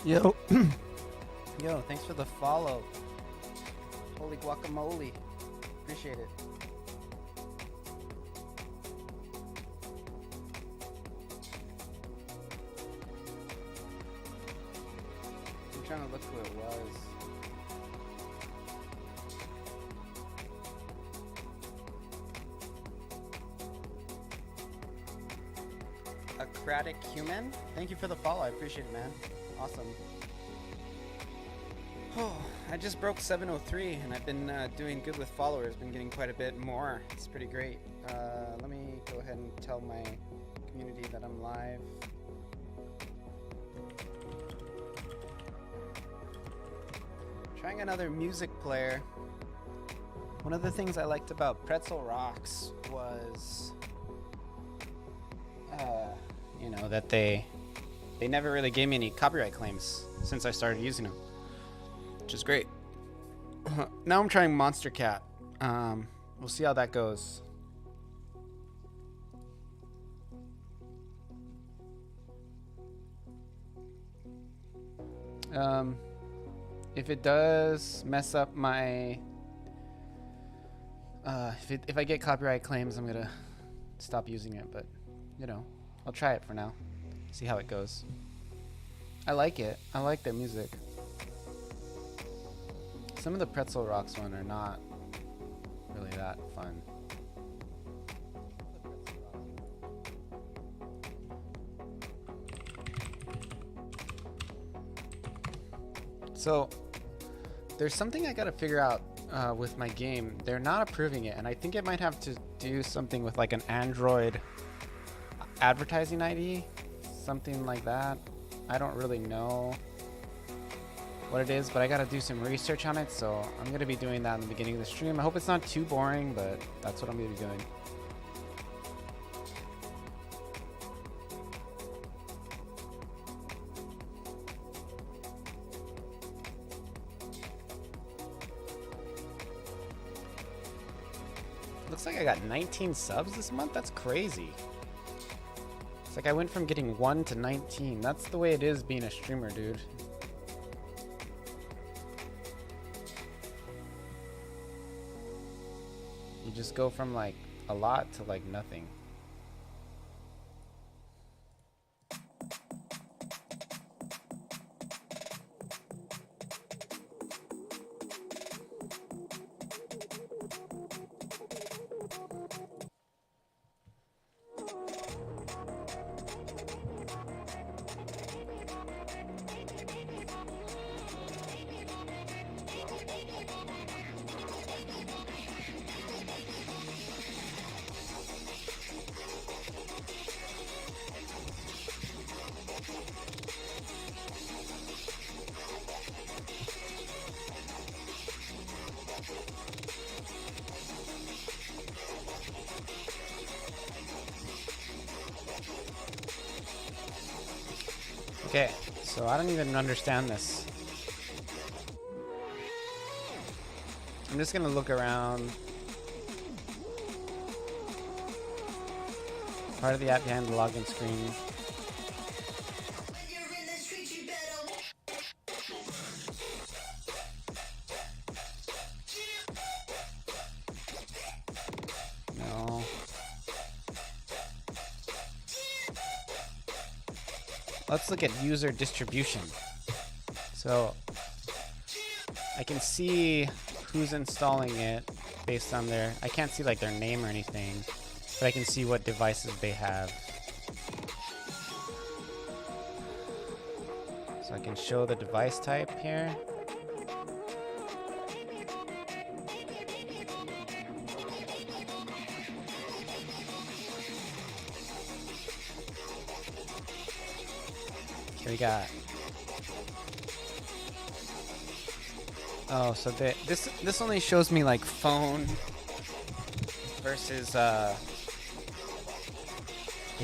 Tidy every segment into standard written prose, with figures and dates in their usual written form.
Yo, yo, thanks for the follow. Holy guacamole. Appreciate it. I'm trying to look who it was. Acratic Human? Thank you for the follow. I appreciate it, man. Awesome. Oh, I just broke 703 and I've been doing good with followers. Been getting quite a bit more. It's pretty great. Let me go ahead and tell my community that I'm live. Trying another music player. One of the things I liked about Pretzel Rocks was, you know, that they never really gave me any copyright claims since I started using them, which is great. Now I'm trying Monster Cat. We'll see how that goes. If it does mess up my, if I get copyright claims, I'm gonna stop using it. But you know, I'll try it for now. See how it goes. I like it. I like their music. Some of the Pretzel Rocks one are not really that fun. So there's something I gotta figure out with my game. They're not approving it, and I think it might have to do something with like an Android advertising ID, something like that. I don't really know what it is, but I gotta do some research on it, so I'm gonna be doing that in the beginning of the stream. I hope it's not too boring, but that's what I'm gonna be doing. Looks like I got 19 subs this month. That's crazy. It's like I went from getting 1 to 19. That's the way it is being a streamer, dude. You just go from like a lot to like nothing. Okay, so I don't even understand this. I'm just gonna look around. Part of the app behind the login screen. No. Let's look at user distribution. So I can see who's installing it based on their, I can't see like their name or anything, but I can see what devices they have. So I can show the device type here. Here we got. Oh, so this only shows me like phone versus they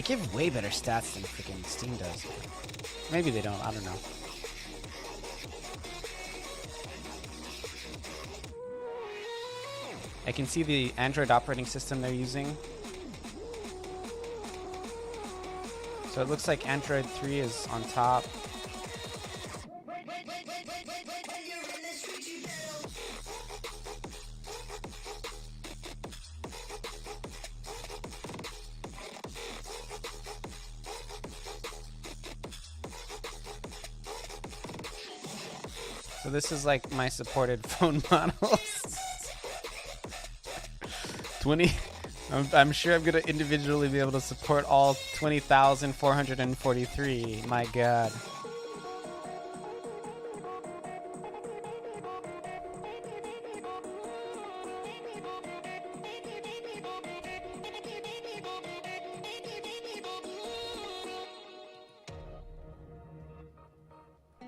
give way better stats than freaking Steam does. Maybe they don't, I don't know. I can see the Android operating system they're using. So it looks like Android 3 is on top. So this is like my supported phone models. 20. I'm sure I'm gonna individually be able to support all 20,443. My God.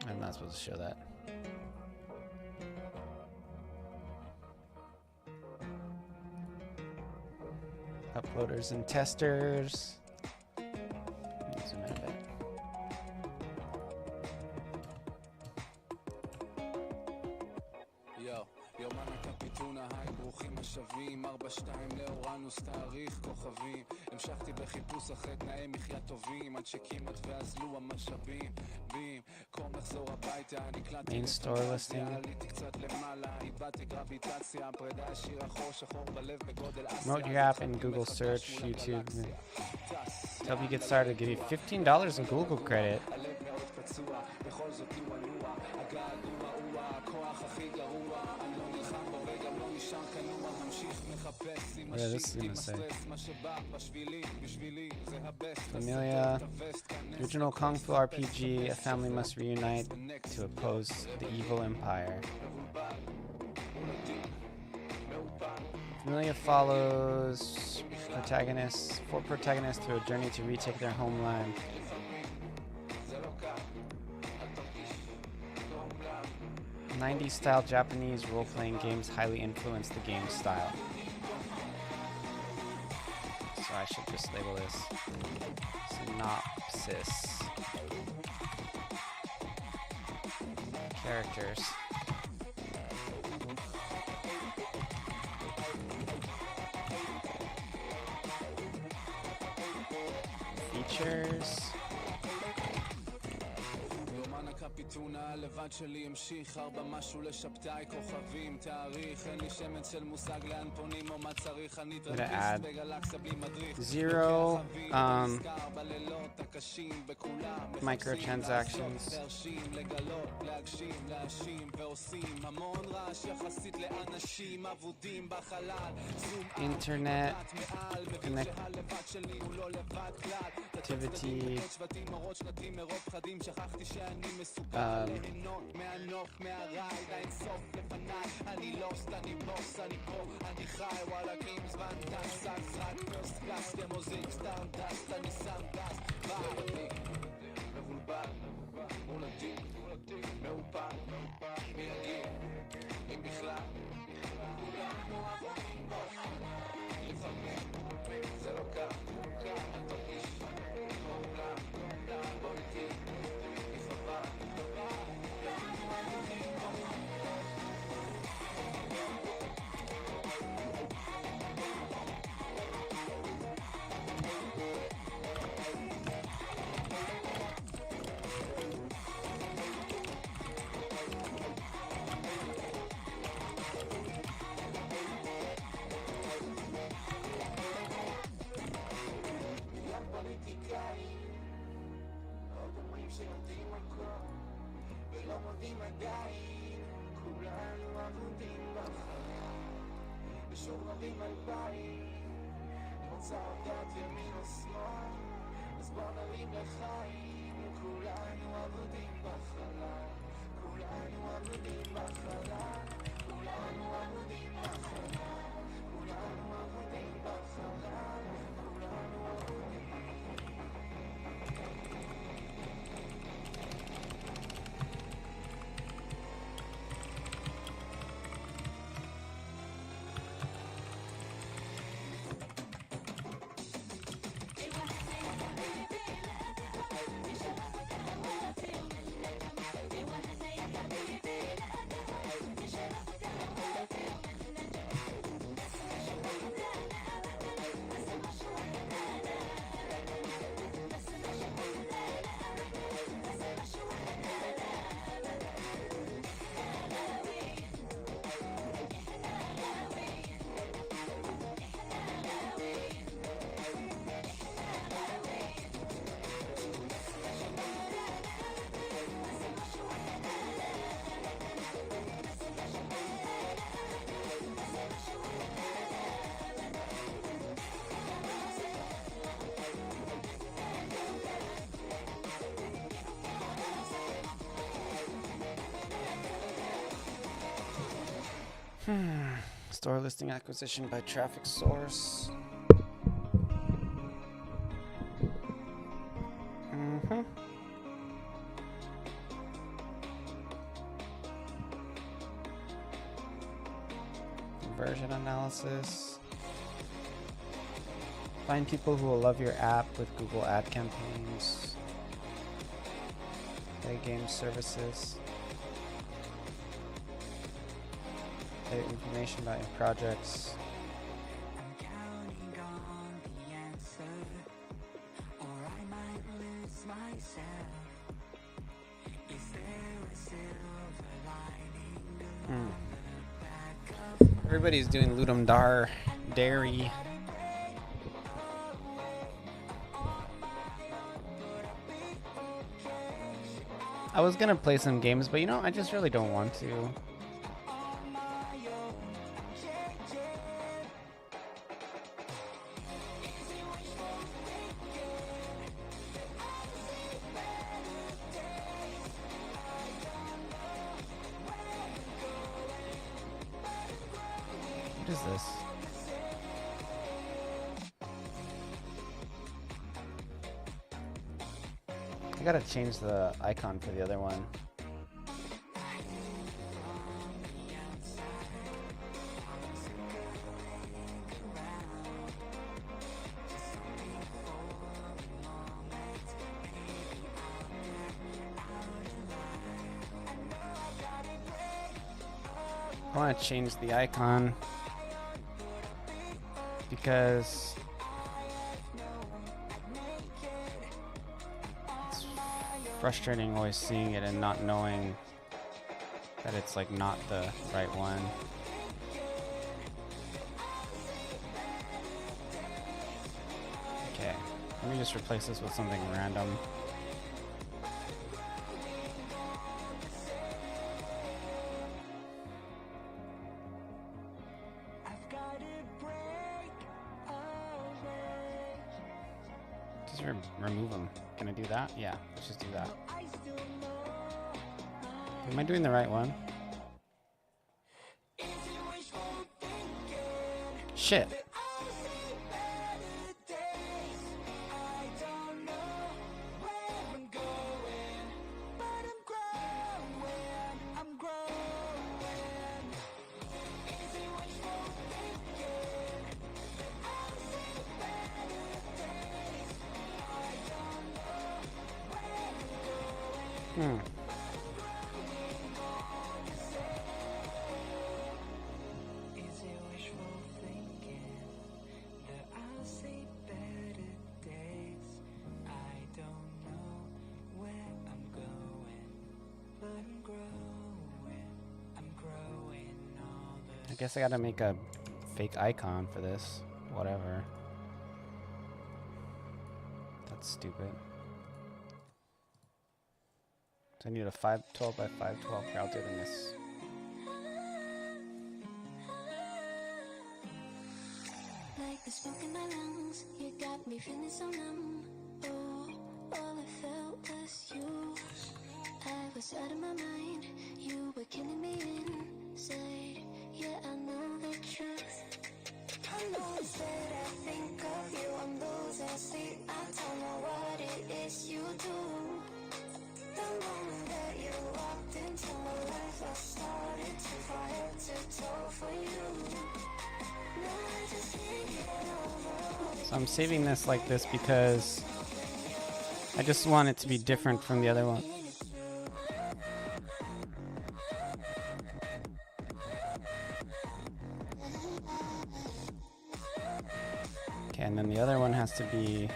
I'm not supposed to show that. Uploaders and testers. Zoom in a bit. יומן הקפיטונה, היי ברוכים השבים 42 לאורנוס, תאריך כוכבים המשכתי בחיפוש אחרי תנאי מחיה טובים עד שכמעט ואזלו המשאבים בים קום לחזור הביתה נקלטתי עליתי קצת למעלה איבדתי גרביטציה פרידה השאירה חור שחור בלב בגודל אסיה Promote your app in Google search, YouTube. To help you get started, give you $15 in Google credit. הלב מאוד פצוע בכל זאת הוא עלוע הגעגוע הוא הכוח הכי גרוע אני לא נלחם בו וגם לא נשאר כנוע ממשיך מחפש עם השיט עם הסטרס מה שבא בשבילי זה הבסט Familia, original Kung Fu RPG, a family must reunite to oppose the evil empire. Familia follows four protagonists through a journey to retake their homeland. 90s style Japanese role-playing games highly influence the game's style. So I should just label this synopsis. Characters. Features. פיתונה הלבד שלי המשיך 4 משהו לשבתאי כוכבים תאריך אין לי שמץ של מושג לאן פונים או מה צריך אני טרמפיסט בגלקסיה בלי מדריך 0 microtransactions לגלות להגשים להאשים ועושים המון רעש יחסית לאנשים אבודים בחלל internet connectivity Store listing acquisition by traffic source. Conversion analysis. Find people who will love your app with Google ad campaigns. Play game services. Edit information about your projects. I'm counting on the answer, or I might lose myself. Is there a silver lining on the back of Everybody's doing Ludum Dar Dairy. I was gonna play some games, but you know, I just really don't want to. What is this? I gotta change the icon for the other one. I want to change the icon because it's frustrating always seeing it and not knowing that it's like not the right one. Okay, let me just replace this with something random. Just remove them. Can I do that? Yeah, let's just do that. Am I doing the right one? Shit. I guess I gotta make a fake icon for this. Whatever. That's stupid. So I need a 512 by 512 here. I'll do it in this. Like the smoke in my lungs, you got me feeling so numb. Oh, all I felt was you. I was out of my mind, you were killing me inside. Yeah, I know the truth. I know that I think of you, I'm losing sleep. I don't know what it is you do. The moment that you walked into my life, I started to fall head to toe for you. Now I just can't get over. So I'm saving this like this because I just want it to be different from the other one. Okay, and then the other one has to be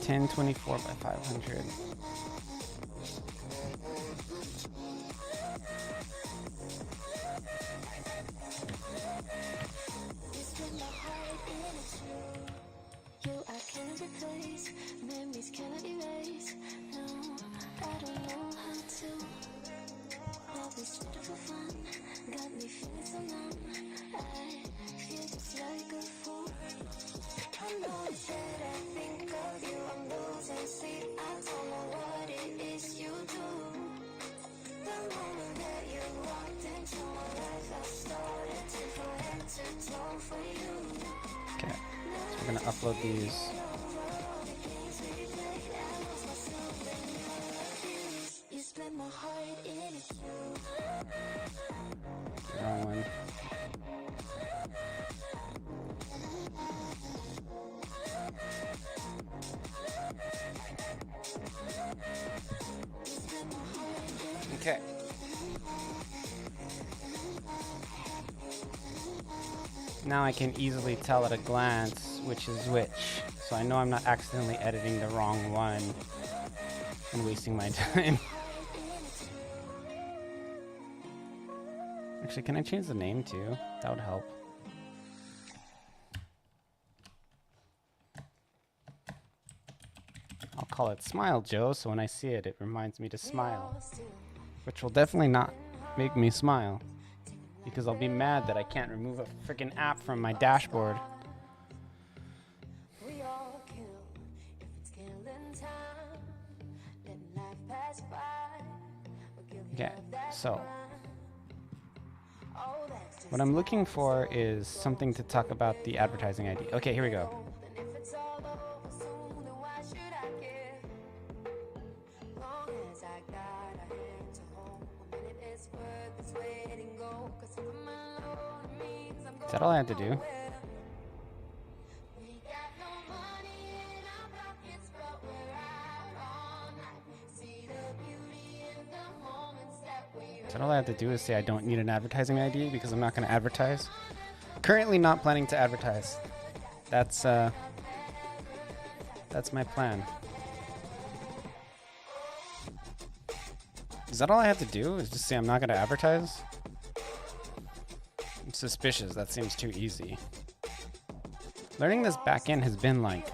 1024 by 500. You I cannot replace, memories cannot erase. No, I don't know how to. Always tried for fun, got me feeling so numb. I feel just like a fool. I know that I think of you, I'm losing sleep. I don't know what Okay, so we're gonna upload these. Wrong one. Okay. Now I can easily tell at a glance which is which, so I know I'm not accidentally editing the wrong one and wasting my time. Actually, can I change the name too? That would help. I'll call it Smile Joe, so when I see it, it reminds me to smile. Which will definitely not make me smile, because I'll be mad that I can't remove a freaking app from my dashboard. Okay, so what I'm looking for is something to talk about the advertising ID. Okay, here we go. Is that all I had to do? Is that all I have to do is say I don't need an advertising ID because I'm not going to advertise? Currently not planning to advertise. That's my plan. Is that all I have to do? Is just say I'm not going to advertise? I'm suspicious. That seems too easy. Learning this back end has been like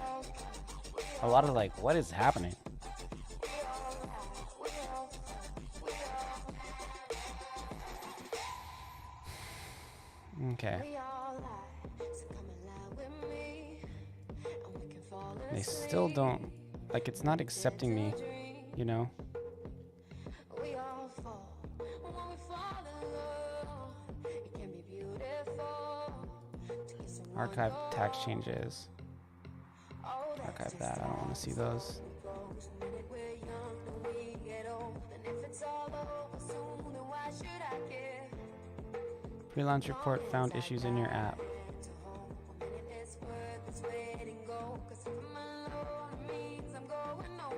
a lot of like, what is happening? Okay. They still don't, like, it's not accepting me, you know? Archive tax changes. Archive that, I don't want to see those. Pre-launch report found issues in your app.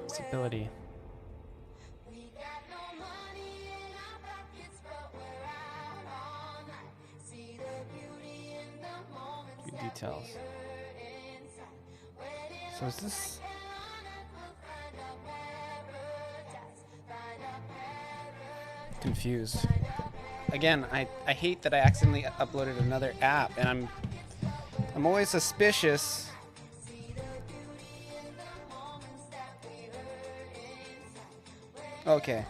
Stability. View details. So is this... confused. Again, I hate that I accidentally uploaded another app, and I'm always suspicious. Okay.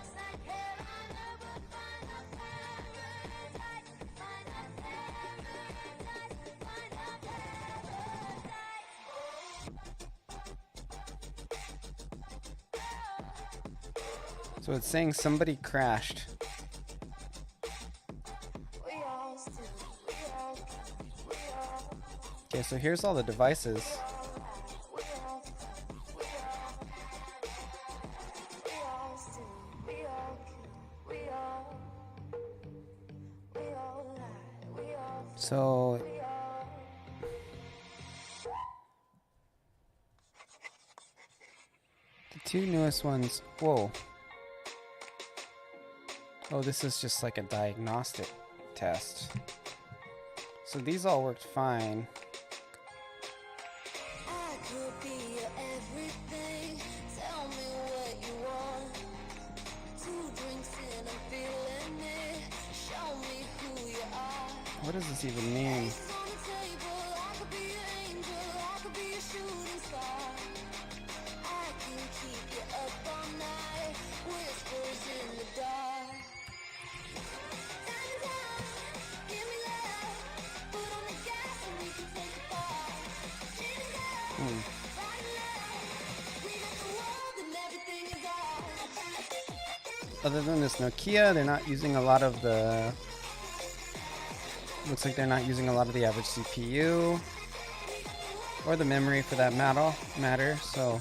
So it's saying somebody crashed. Okay, so here's all the devices. So the two newest ones, whoa. Oh, this is just like a diagnostic test. So these all worked fine. What does this even mean? Other than this Nokia, they're not using a lot of the Looks like they're not using a lot of the average CPU or the memory for that matter. So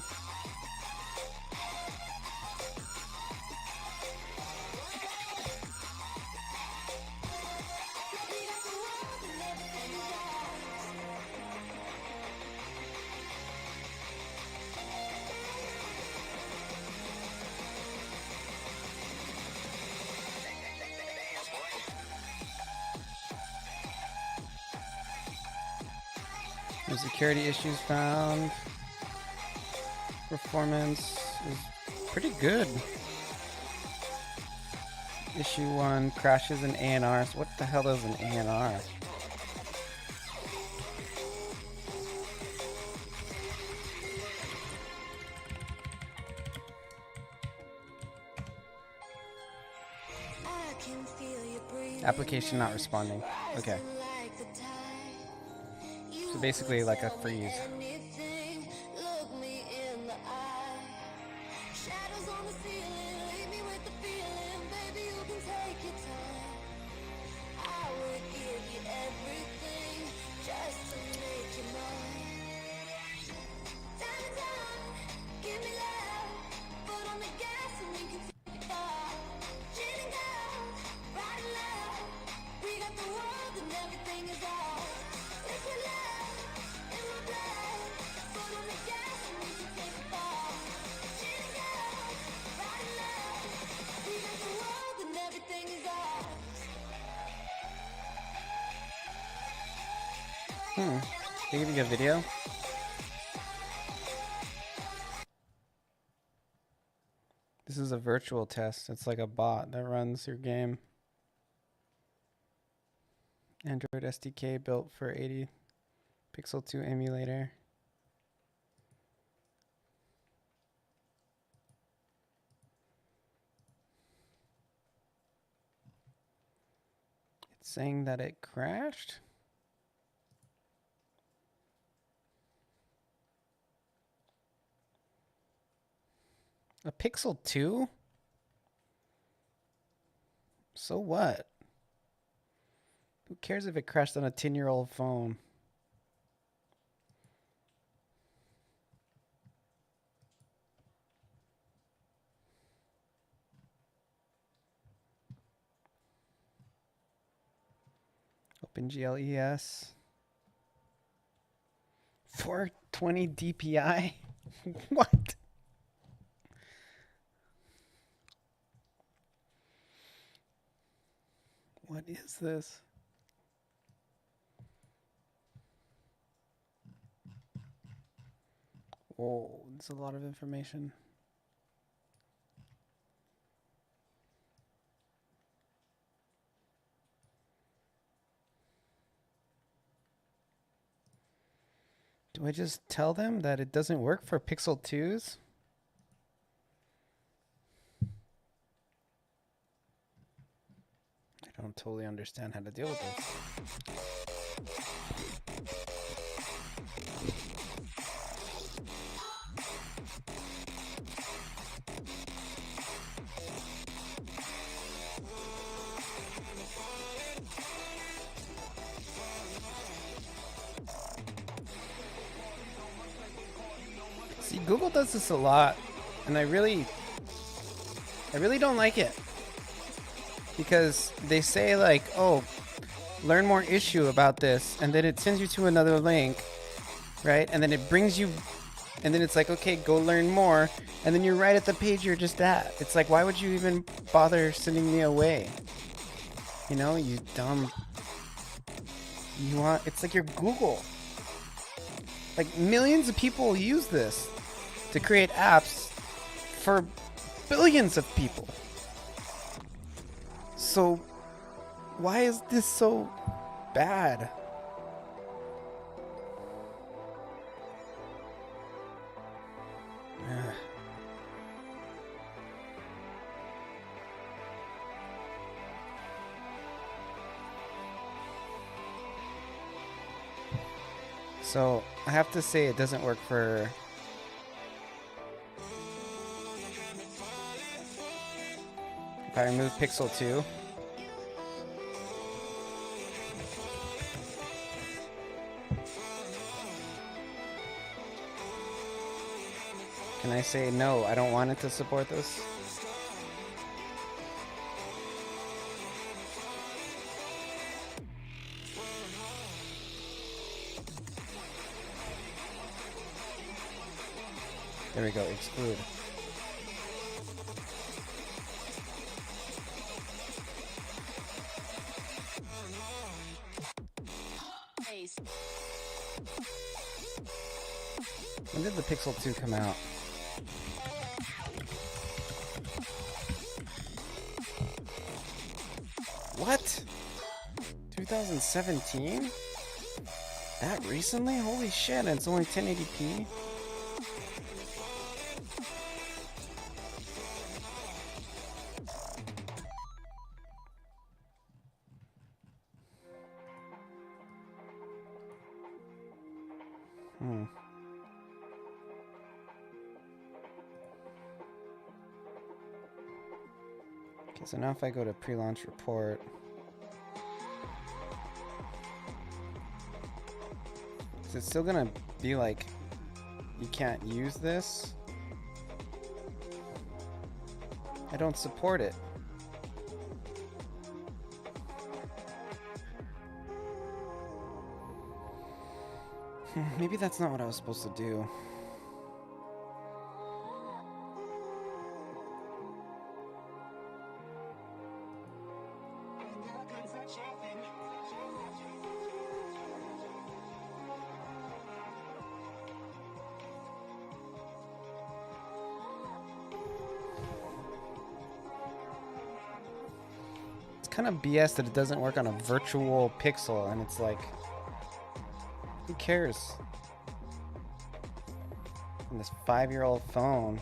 no security issues found. Performance is pretty good. Issue 1, crashes in ANR. So what the hell is an ANR? Application not responding. Okay. So basically like a freeze. They give you a video? This is a virtual test. It's like a bot that runs your game. Android SDK built for 80 Pixel 2 emulator. It's saying that it crashed. A Pixel 2? So what? Who cares if it crashed on a 10-year-old phone? OpenGLES. 420 DPI? What? What is this? Whoa, that's a lot of information. Do I just tell them that it doesn't work for Pixel 2s? I don't totally understand how to deal with this. See, Google does this a lot, and I really don't like it. Because they say like, oh, learn more issue about this, and then it sends you to another link, right? And then it brings you, and then it's like, okay, go learn more, and then you're right at the page you're just at. It's like, why would you even bother sending me away? You know, you dumb. It's like your Google. Like millions of people use this to create apps for billions of people. So, why is this so bad? Ugh. So, I have to say it doesn't work for... If I remove Pixel 2... Can I say no, I don't want it to support this? There we go, exclude. When did the Pixel 2 come out? What? 2017? That recently? Holy shit, and it's only 1080p? Okay, so now if I go to pre-launch report, is it still gonna be like you can't use this? I don't support it. Maybe that's not what I was supposed to do. Kind of BS that it doesn't work on a virtual pixel, and it's like, who cares? On this 5-year-old phone.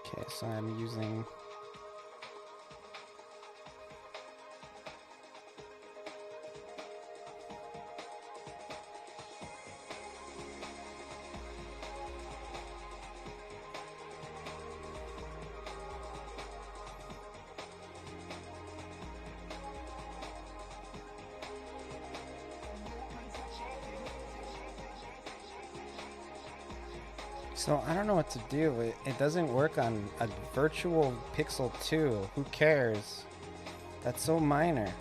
Okay, so I'm using So I don't know what to do. It doesn't work on a virtual Pixel 2. Who cares? That's so minor.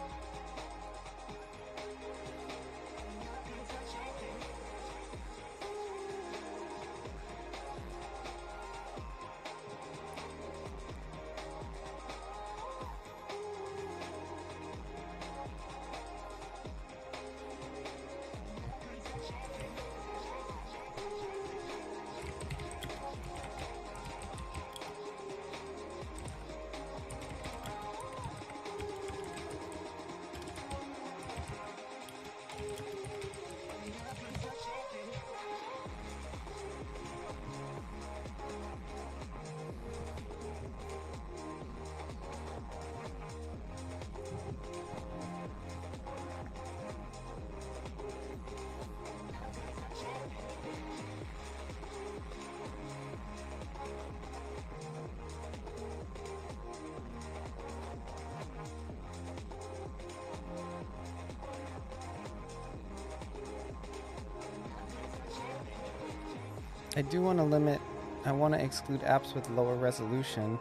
I do want to limit, I want to exclude apps with lower resolution,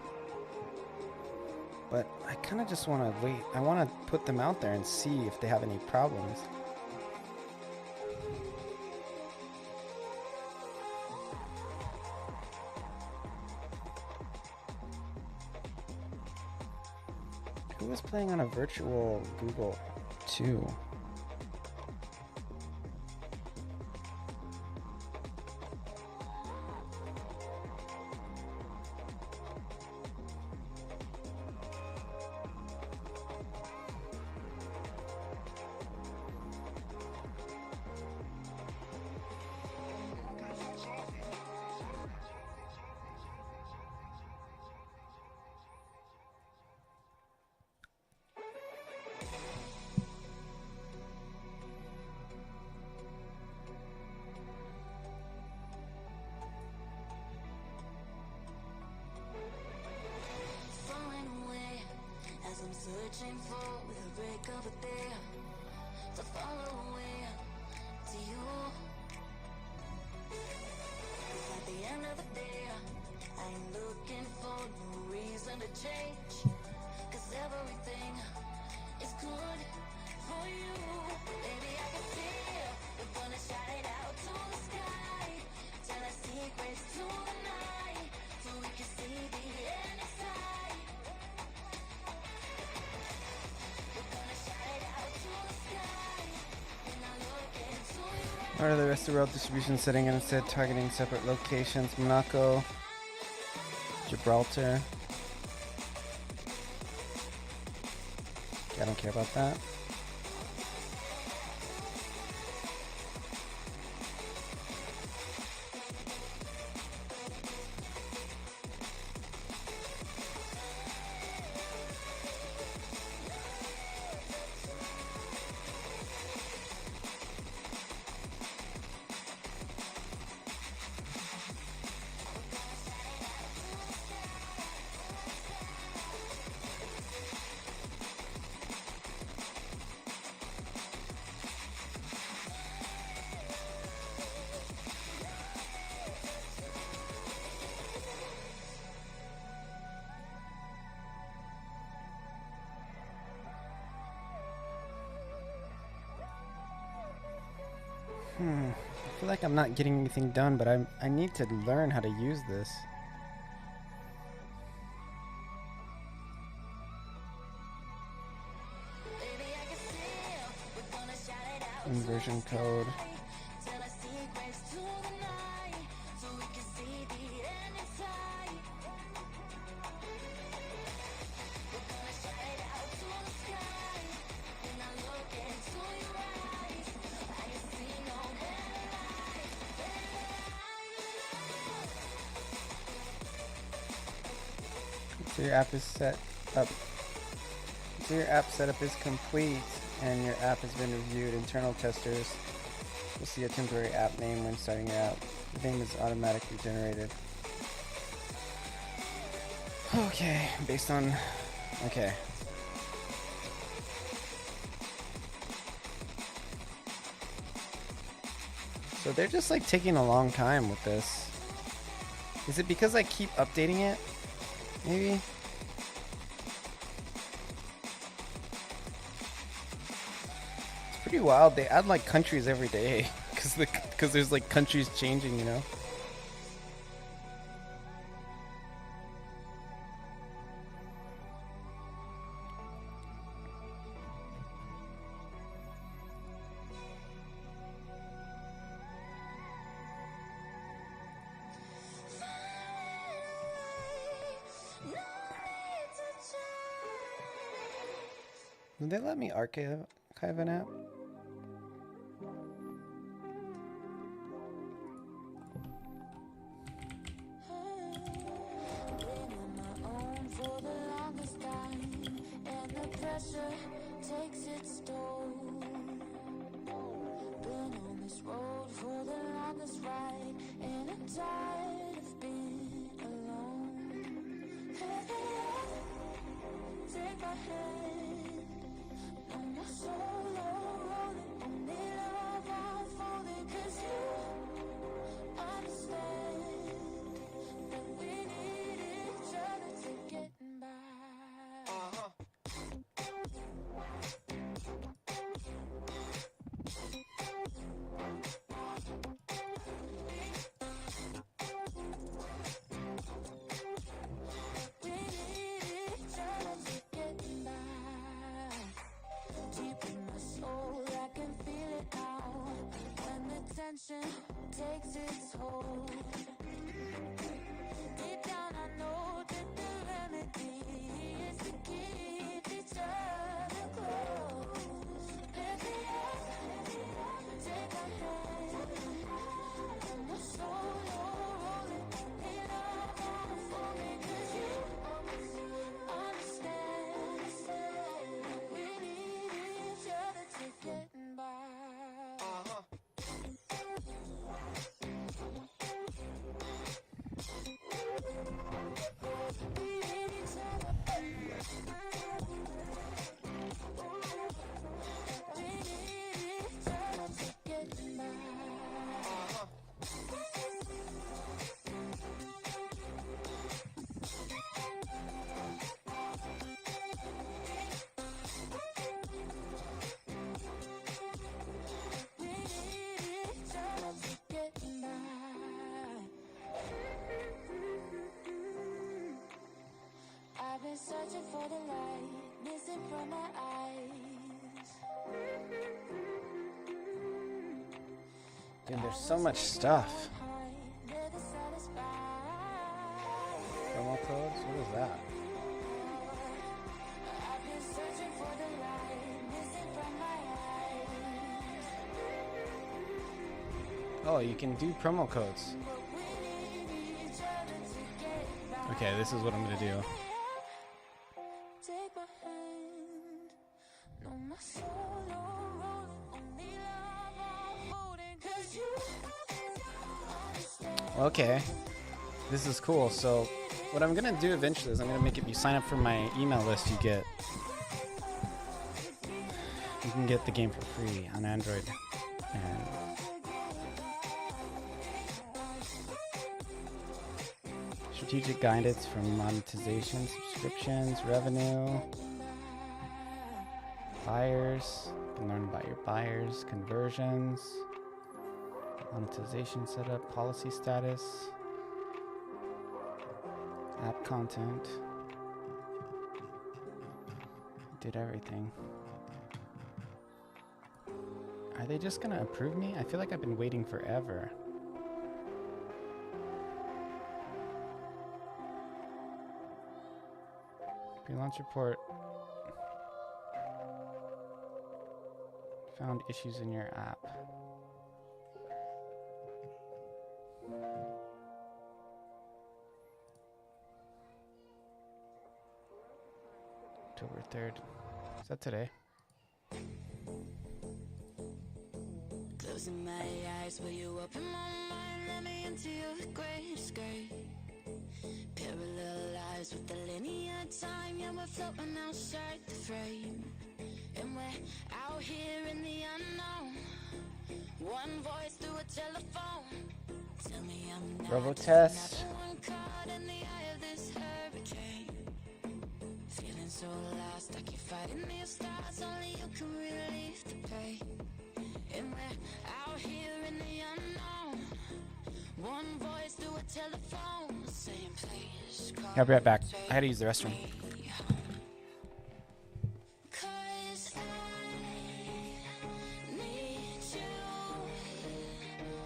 but I kind of just want to wait. I want to put them out there and see if they have any problems. Who was playing on a virtual Google too? Falling away as I'm searching for with a break of a day to follow away to you. 'Cause at the end of the day, I ain't looking for no reason to change. 'Cause everything is good for you. Baby, I can see we're gonna shout it out to the sky. Tell our secrets to the night so we can see the end inside. We're gonna shout it out to the sky when I look into your eyes. Or the rest of the world distribution setting and instead targeting separate locations. Monaco, Gibraltar. I don't care about that. I feel like I'm not getting anything done, but I need to learn how to use this. Baby, I can see we're gonna shout it out. Inversion code. Tell our secrets to the night so we can see the end inside. We're gonna shout it out to the sky when I look into your eyes. I can see no better light, So your app is set up. So your app setup is complete and your app has been reviewed. Internal testers will see a temporary app name when starting your app. The name is automatically generated. Okay, based on... Okay. So they're just like taking a long time with this. Is it because I keep updating it? Maybe? It's pretty wild. They add like countries every day because there's like countries changing, you know? Did they let me archive an app? takes its toll. Been on this road for the longest ride, and I'm tired of being alone. Take my hand, no more solo rolling, only love unfolding, 'cause you understand that we need each other to get by. We need each other to get by. my eyes. Dude, there's so much stuff. Never satisfied. Promo codes? What is that? I've been searching for the light, missing from my eyes. Oh, you can do promo codes. But we need each other to get by. Okay, this is what I'm gonna do. Take my hand. No, my solo rolling. Only love I'm holding. 'Cause you understand. Okay, this is cool. So, what I'm gonna do eventually is I'm gonna make it. You sign up for my email list, you can get the game for free on Android. And strategic guidance from monetization, subscriptions, revenue, buyers. You can learn about your buyers, conversions, monetization setup, policy status, app content. Did everything. Are they just gonna approve me? I feel like I've been waiting forever. Pre-launch report. Found issues in your app. October 3rd. Is that today? Closing my eyes, will you open my mind? Let me into your gray skirt. Parallel lives with the linear time. Yeah, we're floating outside the frame. And we're out here in the unknown. One voice through a telephone. Tell me I'm not Robo just test. another one caught in the eye of this hurricane. Feeling so lost, I keep fighting these stars. Only you can relieve the pain. And we're out here in the unknown. One voice through a telephone saying please call I'll be right back. I had to use the restroom. me. 'Cause I need you.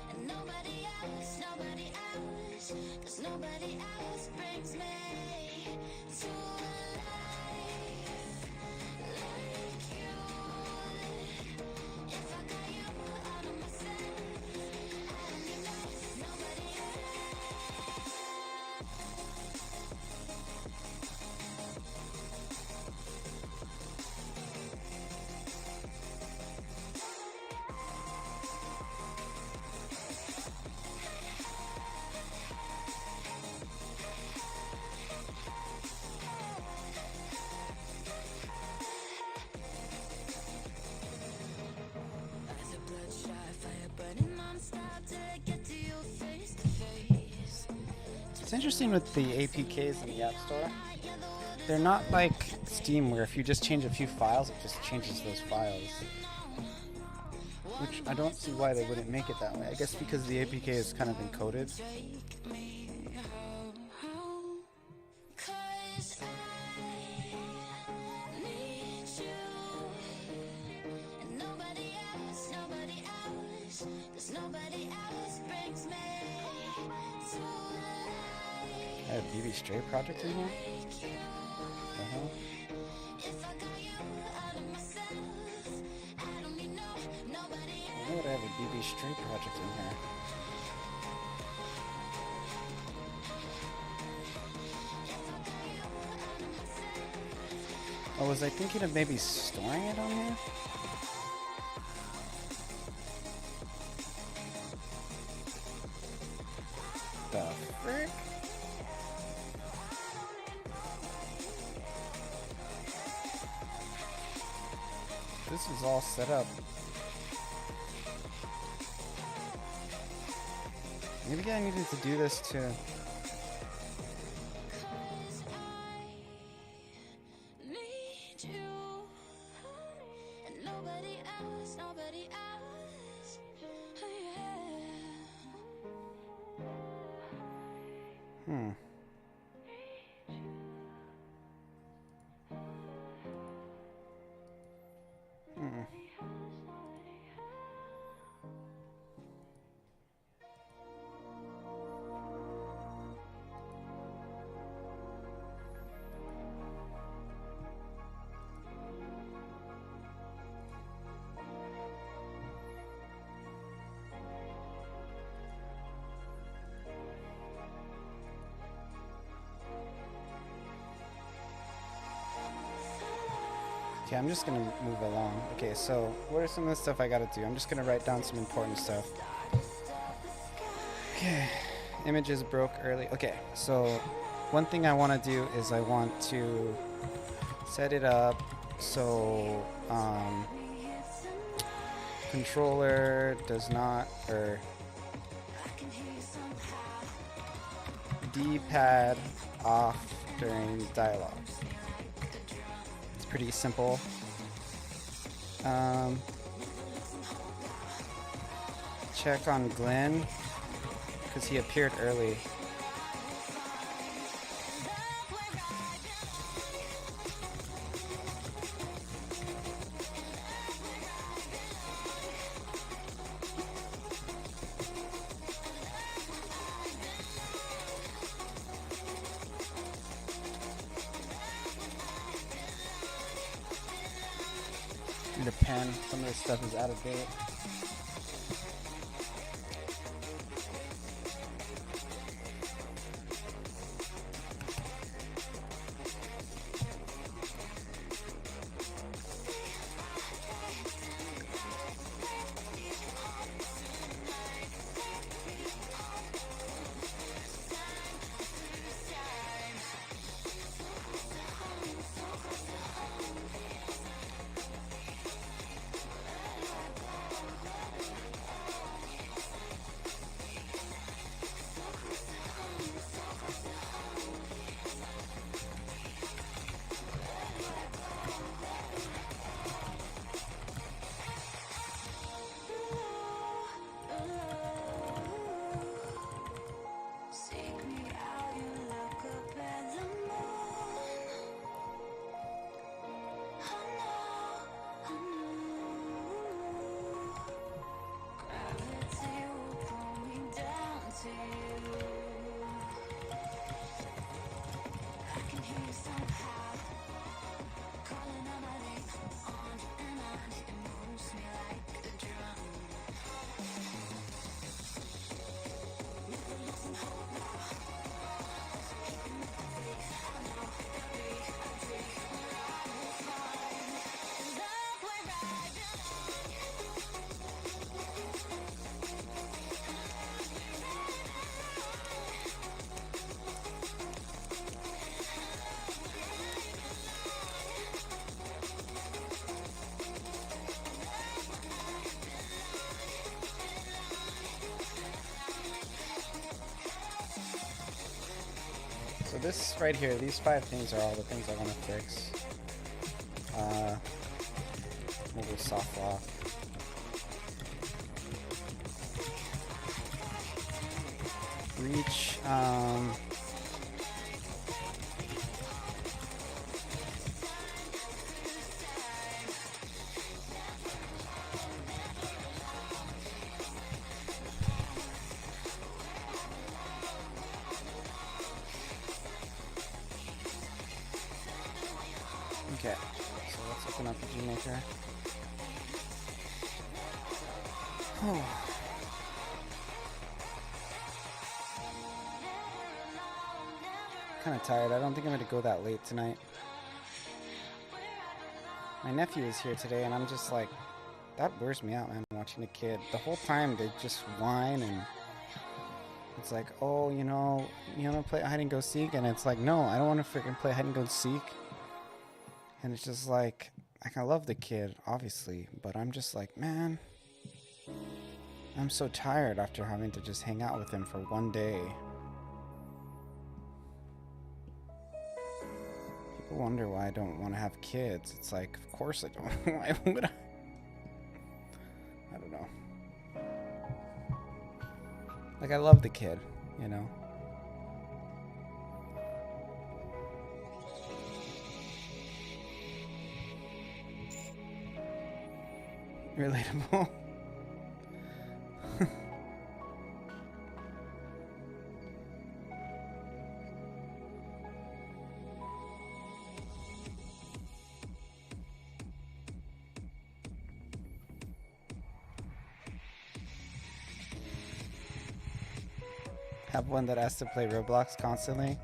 And nobody else, 'cause nobody else brings me to life like you. If I got you out of myself, I don't need nobody else. Eyes are bloodshot, fire burning non-stop till I get to you face to face. It's interesting with the APKs in the App Store. They're not like Steam, where if you just change a few files, it just changes those files. Which I don't see why they wouldn't make it that way. I guess because the APK is kind of encoded. Take me home, 'cause I need you. And nobody else, 'cause nobody else brings me to life I have BB Stray project in here. like you. Uh-huh. If I got you out of myself, I don't need nobody I else. know that I have a BB Stray project in here. Oh, was I thinking of maybe storing it on here? The frick? This is all set up. Maybe I needed to do this to... 'Cause I need you. And nobody else, yeah. Hmm. Okay, I'm just gonna move along. Okay, so what are some of the stuff I gotta do? I'm just gonna write down some important stuff. Okay, images broke early. Okay, so one thing I want to do is I want to set it up so controller does not, or D-pad off during dialogue. It's pretty simple. Check on Glenn because he appeared early. Need a pen. Some of this stuff is out of date. So this right here, these 5 things are all the things I want to fix. Mobile soft lock. Reach, okay, so let's open up the GMaker. Oh. Kind of tired. I don't think I'm going to go that late tonight. My nephew is here today, and I'm just like, that wears me out, man, watching a kid. The whole time they just whine, and it's like, oh, you know, play hide and go seek, and it's like, no, I don't want to freaking play hide and go seek. And it's just like I love the kid, obviously, but I'm just like, man, I'm so tired after having to just hang out with him for one day. People wonder why I don't want to have kids. It's like, of course I don't. Why would I? I don't know. Like, I love the kid, you know? Relatable. Have one that has to play Roblox constantly.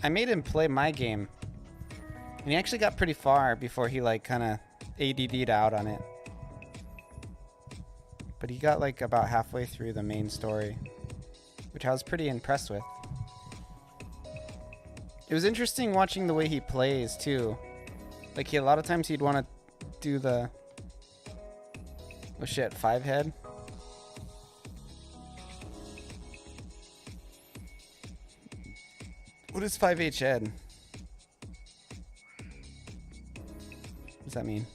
I made him play my game. And he actually got pretty far before he like kind of ADD'd out on it. But he got like about halfway through the main story, which I was pretty impressed with. It was interesting watching the way he plays too. Like a lot of times he'd want to do the, oh shit, 5 head. What is 5H head? What does that mean?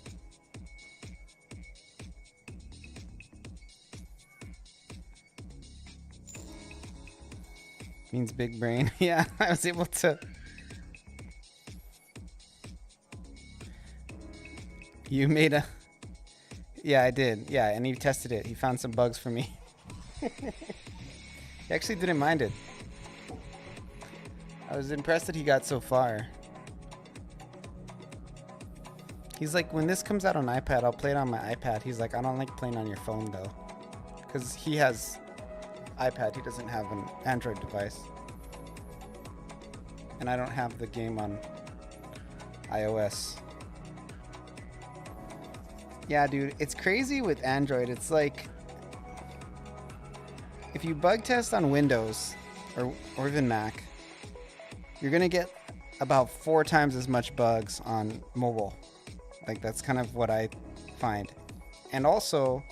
Means big brain. Yeah, I was able to. You made a. Yeah, I did. Yeah, and he tested it. He found some bugs for me. He actually didn't mind it. I was impressed that he got so far. He's like, when this comes out on iPad, I'll play it on my iPad. He's like, I don't like playing on your phone though. Because he has iPad, he doesn't have an Android device. And I don't have the game on iOS. Yeah, dude, it's crazy with Android. It's like, if you bug test on Windows or even Mac, you're gonna get about 4 times as much bugs on mobile. Like, that's kind of what I find. And also,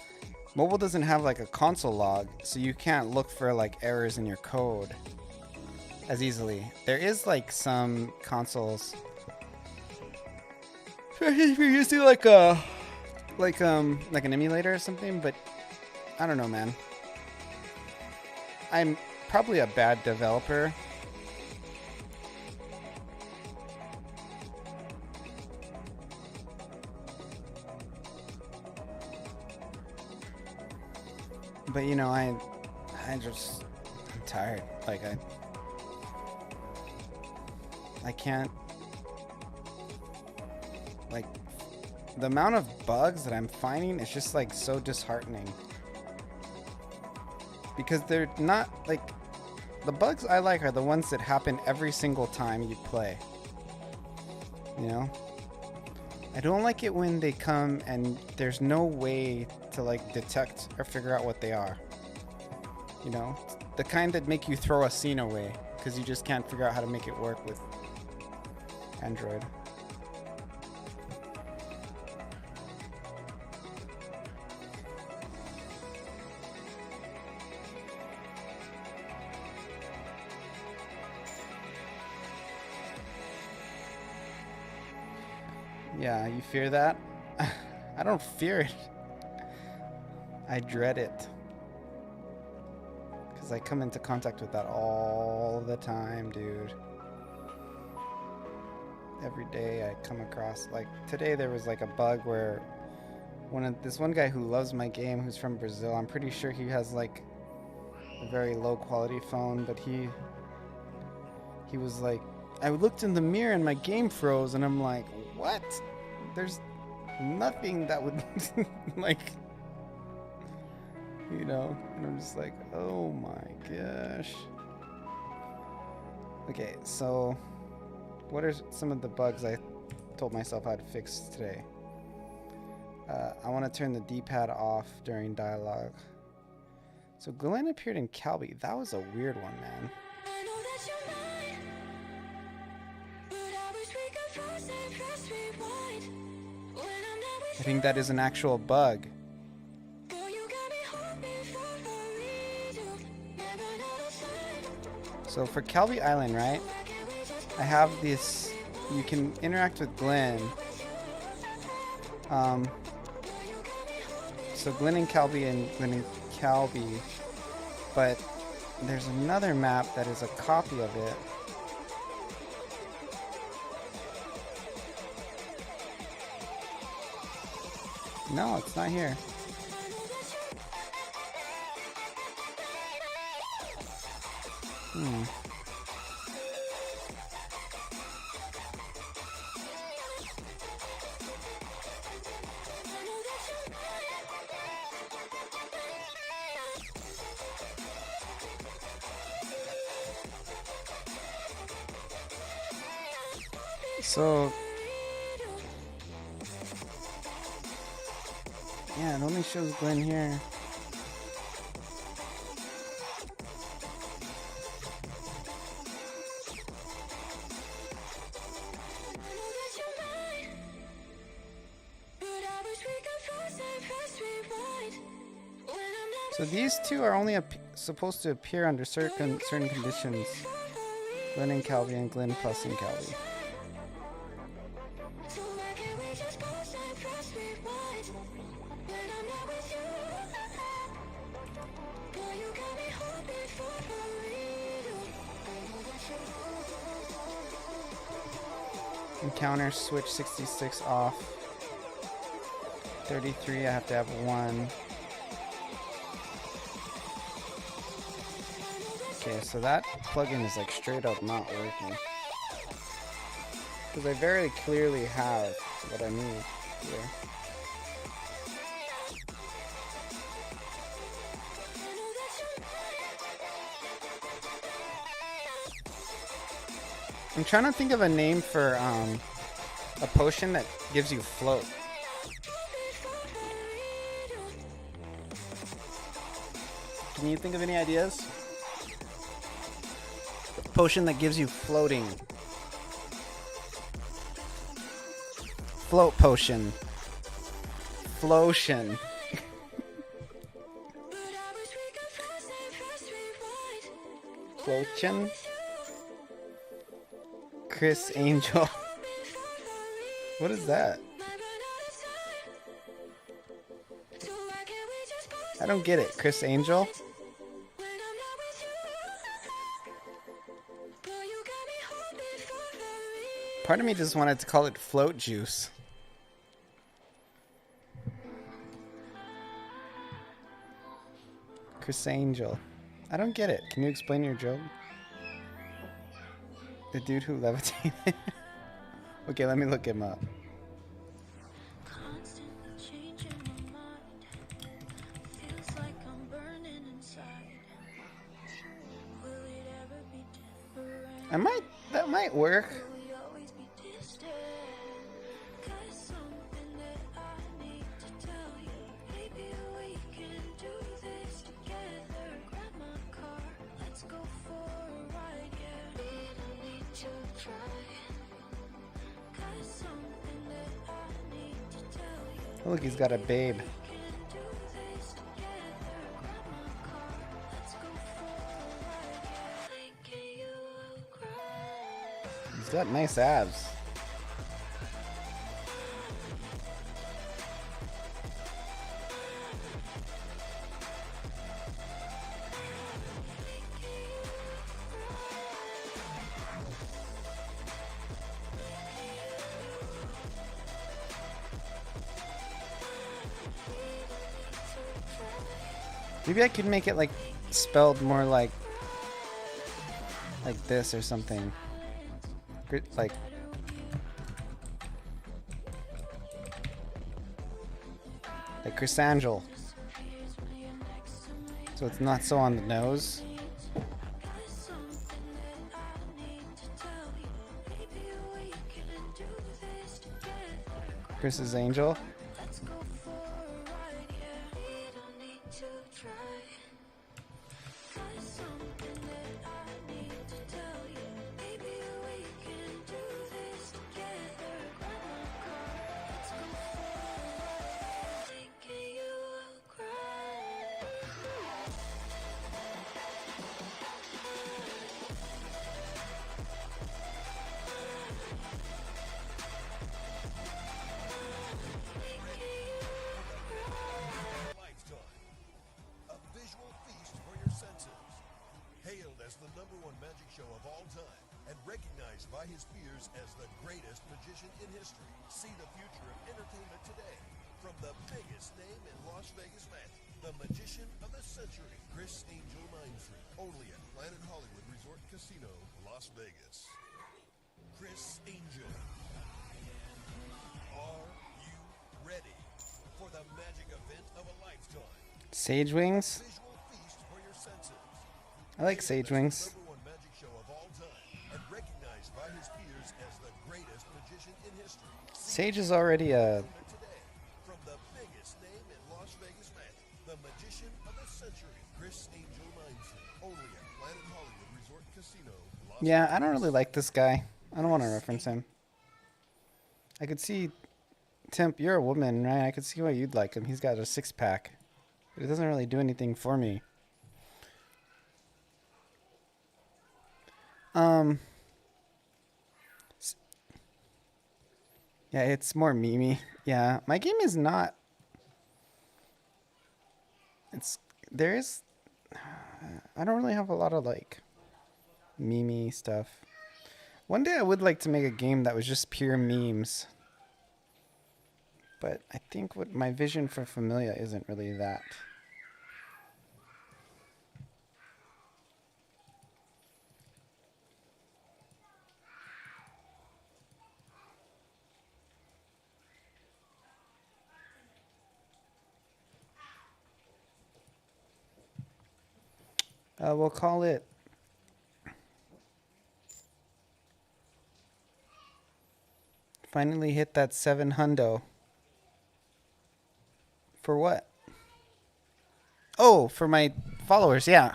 mobile doesn't have like a console log, so you can't look for like errors in your code as easily. There is like some consoles, if you're using like an emulator or something, but I don't know, man. I'm probably a bad developer. But you know, I'm tired. Like I can't, like, the amount of bugs that I'm finding is just like so disheartening. Because they're not like, the bugs I like are the ones that happen every single time you play. You know? I don't like it when they come and there's no way to like detect or figure out what they are. You know? The kind that make you throw a scene away because you just can't figure out how to make it work with Android. Yeah, you fear that? I don't fear it. I dread it. Because I come into contact with that all the time, dude. Every day I come across, like today there was like a bug where this one guy who loves my game, who's from Brazil, I'm pretty sure he has like a very low quality phone, but he was like, I looked in the mirror and my game froze, and I'm like, what? There's nothing that would like, you know, and I'm just like, oh my gosh. Okay, so what are some of the bugs I told myself I'd fix today? I want to turn the D-pad off during dialogue. So Glenn appeared in Calby. That was a weird one, man. I think that is an actual bug. So for Calby Island, right? I have this, you can interact with Glenn. So Glenn and Calby and Glenn and Calby, but there's another map that is a copy of it. No, it's not here. So Yeah, it only shows Glenn here. So these two are only supposed to appear under certain conditions. Glenn and Calvi and Glenn plus and Calvi. Encounter switch 66 off. 33, I have to have 1. Okay, so that plugin is like straight up not working. Because I very clearly have what I need here. I'm trying to think of a name for a potion that gives you float. Can you think of any ideas? A potion that gives you floating. Float potion. Flotion. Flotion? Chris Angel. What is that? I don't get it. Chris Angel? Part of me just wanted to call it float juice. Chris Angel. I don't get it. Can you explain your joke? The dude who levitated. Okay, let me look him up. That might work. Oh, look, he's got a babe. He's got nice abs. Maybe I could make it like spelled more like this or something. Like Chris Angel. So it's not so on the nose. Chris's Angel. Sage wings? I like sage wings. Sage is already a biggest name in Las Vegas magic, the magician of the century, Chris Angel Mindset, only at Planet Hollywood Resort and Casino, Las Yeah, Vegas. I don't really like this guy. I don't want to reference him. I could see, Temp, you're a woman, right? I could see why you'd like him. He's got a six-pack. But it doesn't really do anything for me. Yeah, it's more memey. Yeah, my game is not. There is. I don't really have a lot of like memey stuff. One day I would like to make a game that was just pure memes. But I think what my vision for Familia isn't really that. We'll call it finally hit that 7 hundo. For what? Oh, for my followers, yeah.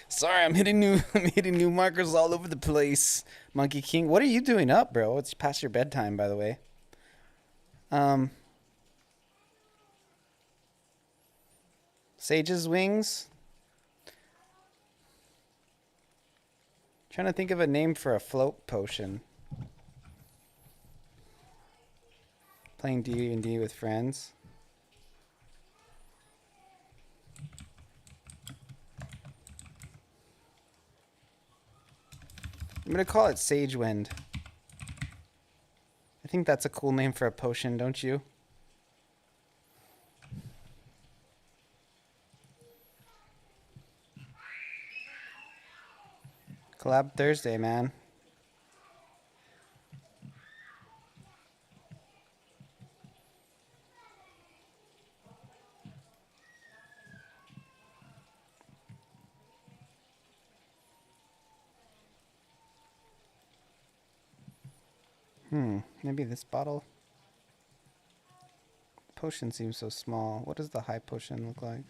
Sorry, I'm hitting new markers all over the place. Monkey King, what are you doing up, bro? It's past your bedtime, by the way. Sage's Wings. Trying to think of a name for a float potion. Playing D&D with friends. I'm gonna call it Sage Wind. I think that's a cool name for a potion, don't you? Collab Thursday, man. Maybe this bottle. Potion seems so small. What does the high potion look like?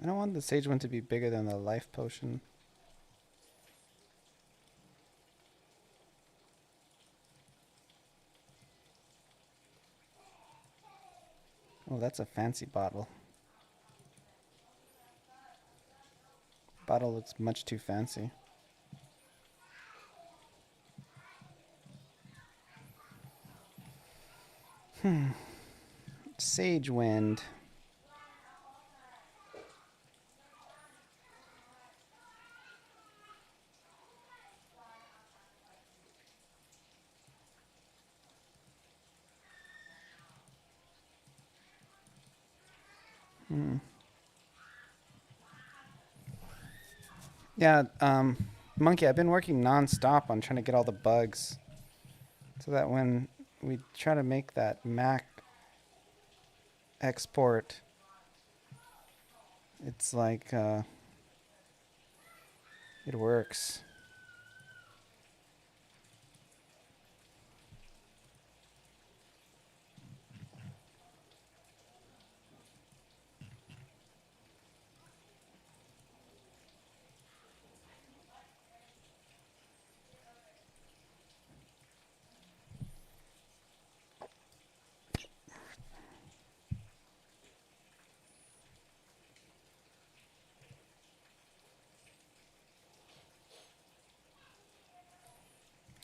I don't want the sage one to be bigger than the life potion. Oh, that's a fancy bottle. Bottle looks much too fancy. Sage Wind. Yeah, Monkey, I've been working non-stop on trying to get all the bugs so that when we try to make that Mac export, it's like, it works.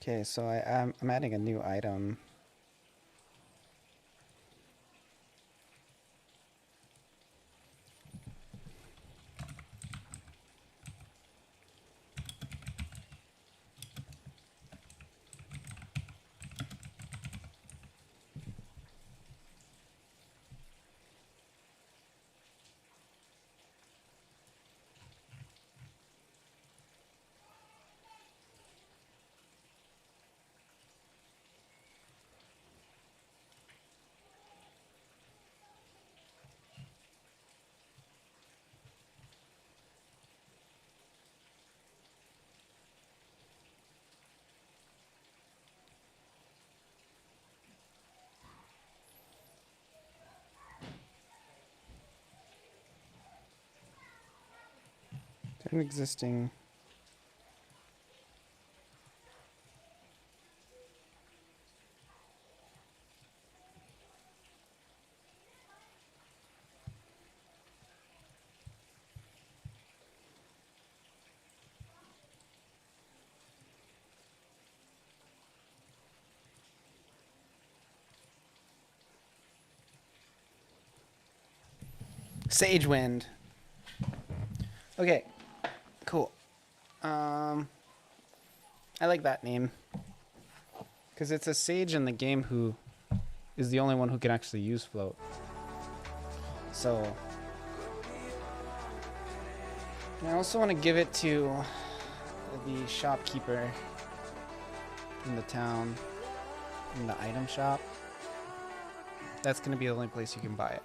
Okay, so I'm adding a new item. An existing. Sage Wind. Okay, cool. I like that name because it's a sage in the game who is the only one who can actually use float. So I also want to give it to the shopkeeper in the town, in the item shop. That's going to be the only place you can buy it.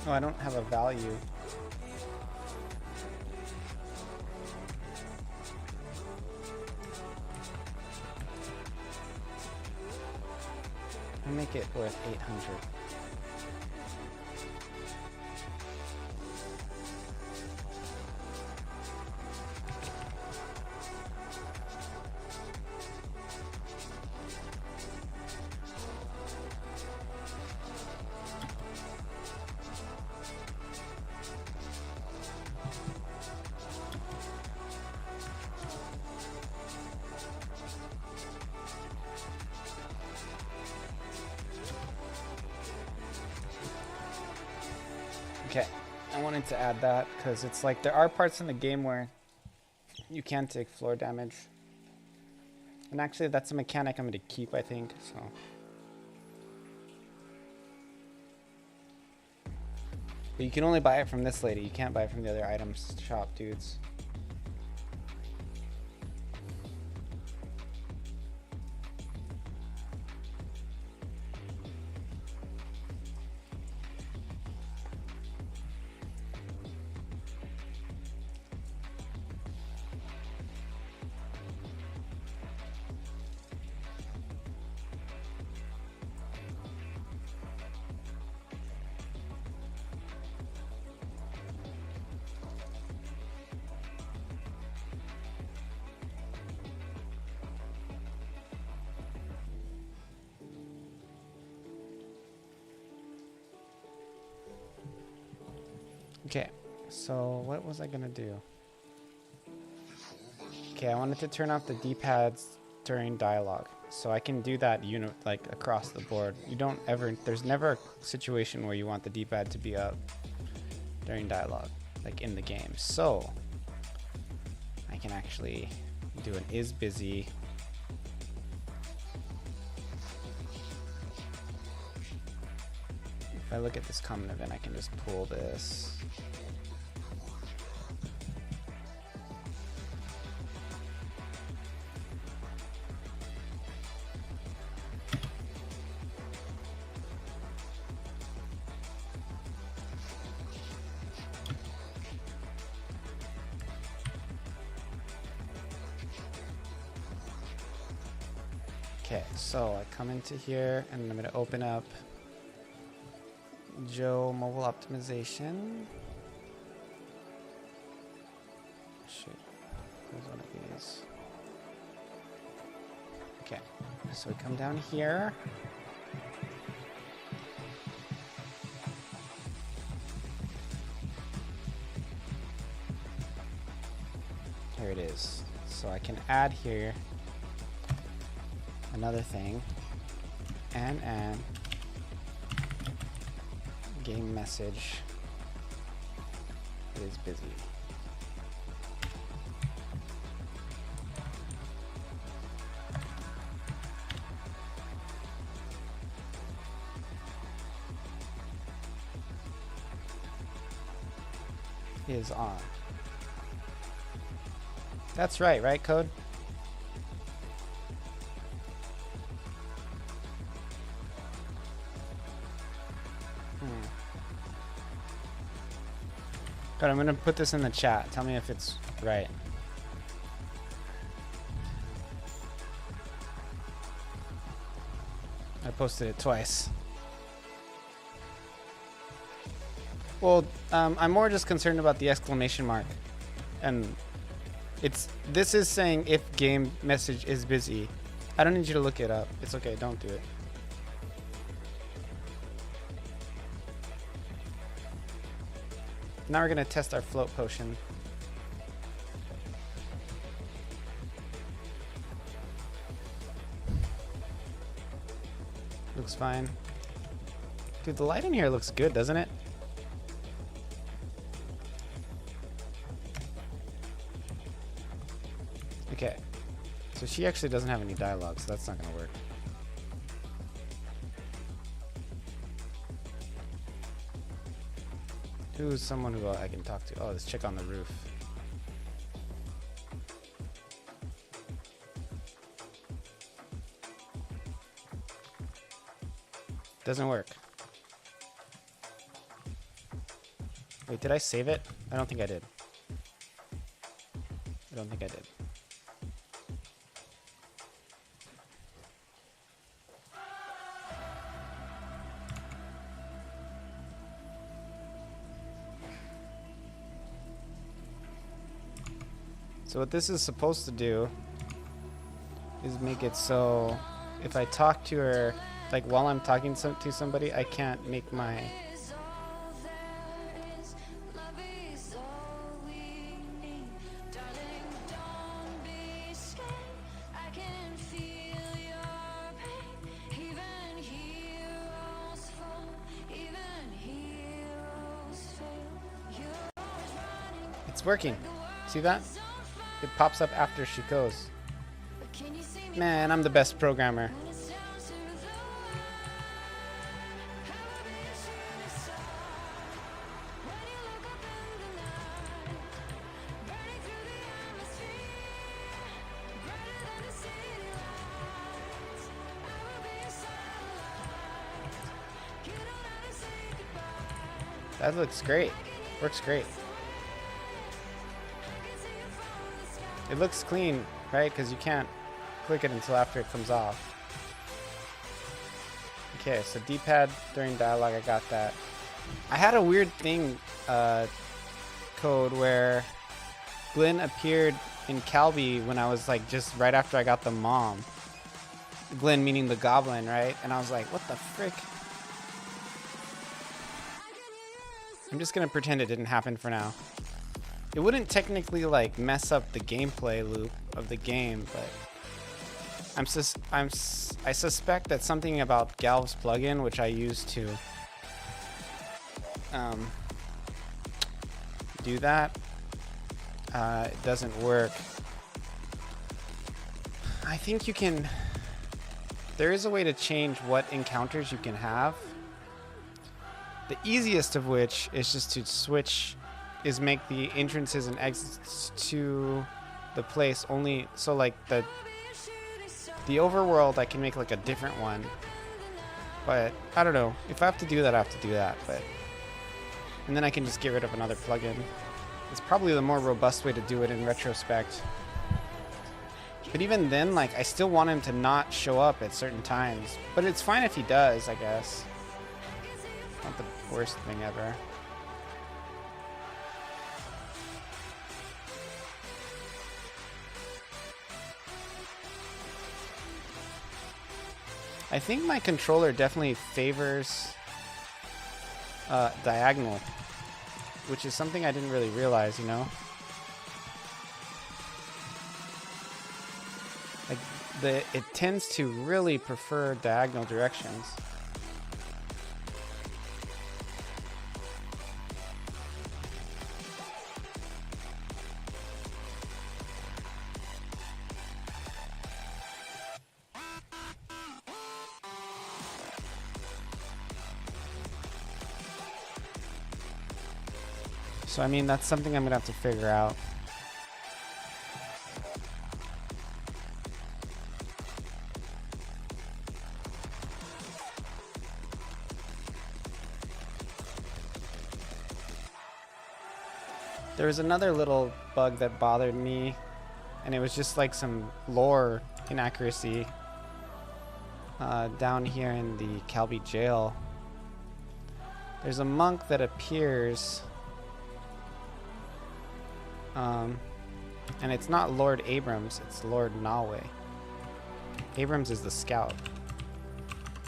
Oh, I don't have a value. I make it worth 800. Okay, I wanted to add that because it's like there are parts in the game where you can take floor damage. And actually that's a mechanic I'm going to keep, I think, so. But you can only buy it from this lady. You can't buy it from the other items shop dudes. Okay, so what was I gonna do? Okay, I wanted to turn off the D-pads during dialogue. So I can do that like across the board. You don't ever, there's never a situation where you want the D-pad to be up during dialogue, like in the game. So I can actually do an is busy. If I look at this common event, I can just pull this. Okay, so I come into here and I'm going to open up Joe Mobile Optimization. Shoot, there's one of these. Okay, so we come down here. Here it is. So I can add here another thing and game message is busy. Is on. That's right, Code? Good, I'm gonna put this in the chat. Tell me if it's right. I posted it twice. Well, I'm more just concerned about the exclamation mark. And this is saying if game message is busy. I don't need you to look it up. It's okay, don't do it. Now we're gonna test our float potion. Looks fine. Dude, the light in here looks good, doesn't it? Okay. So she actually doesn't have any dialogue, so that's not gonna work. Who's someone who I can talk to? Oh, this chick on the roof. Doesn't work. Wait, did I save it? I don't think I did. I don't think I did. So what this is supposed to do is make it so if I talk to her, like while I'm talking to somebody, I can't make my... It's working. See that? It pops up after she goes. Man, I'm the best programmer. That looks great. Works great. It looks clean, right? Because you can't click it until after it comes off. Okay, so D-pad during dialogue, I got that. I had a weird thing, code where Glenn appeared in Calby when I was like just right after I got the mom. Glenn meaning the goblin, right? And I was like, what the frick? I'm just gonna pretend it didn't happen for now. It wouldn't technically like mess up the gameplay loop of the game, but I suspect that something about Galv's plugin, which I use to do that, it doesn't work. I think you can. There is a way to change what encounters you can have. The easiest of which is just to switch. Is make the entrances and exits to the place only so like the overworld I can make like a different one, but I don't know if I have to do that. I have to do that, but and then I can just get rid of another plugin. It's probably the more robust way to do it in retrospect, but even then, like, I still want him to not show up at certain times, but it's fine if he does, I guess. Not the worst thing ever. I think my controller definitely favors diagonal, which is something I didn't really realize, you know? Like it tends to really prefer diagonal directions. So I mean, that's something I'm gonna have to figure out. There was another little bug that bothered me, and it was just like some lore inaccuracy down here in the Calby jail. There's a monk that appears, and it's not Lord Abrams, it's Lord Nawe. Abrams is the scout,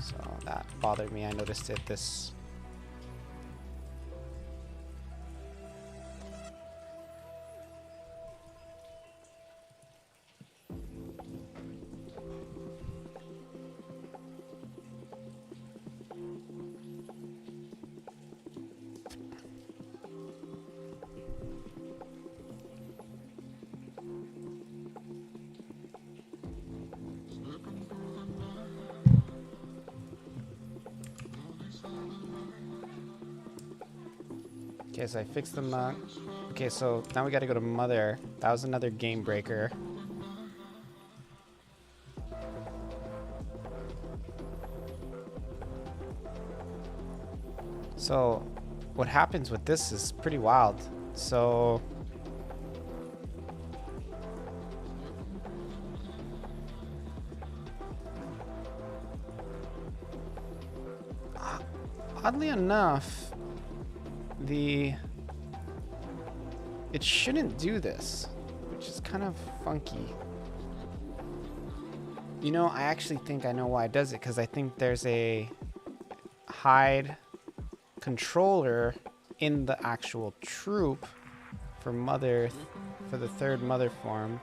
so that bothered me. I noticed it this. Okay, so I fixed the monk. Okay, so now we gotta go to Mother. That was another game breaker. So what happens with this is pretty wild. So oddly enough, it shouldn't do this, which is kind of funky. You know, I actually think I know why it does it, because I think there's a hide controller in the actual troop for Mother, for the third Mother form.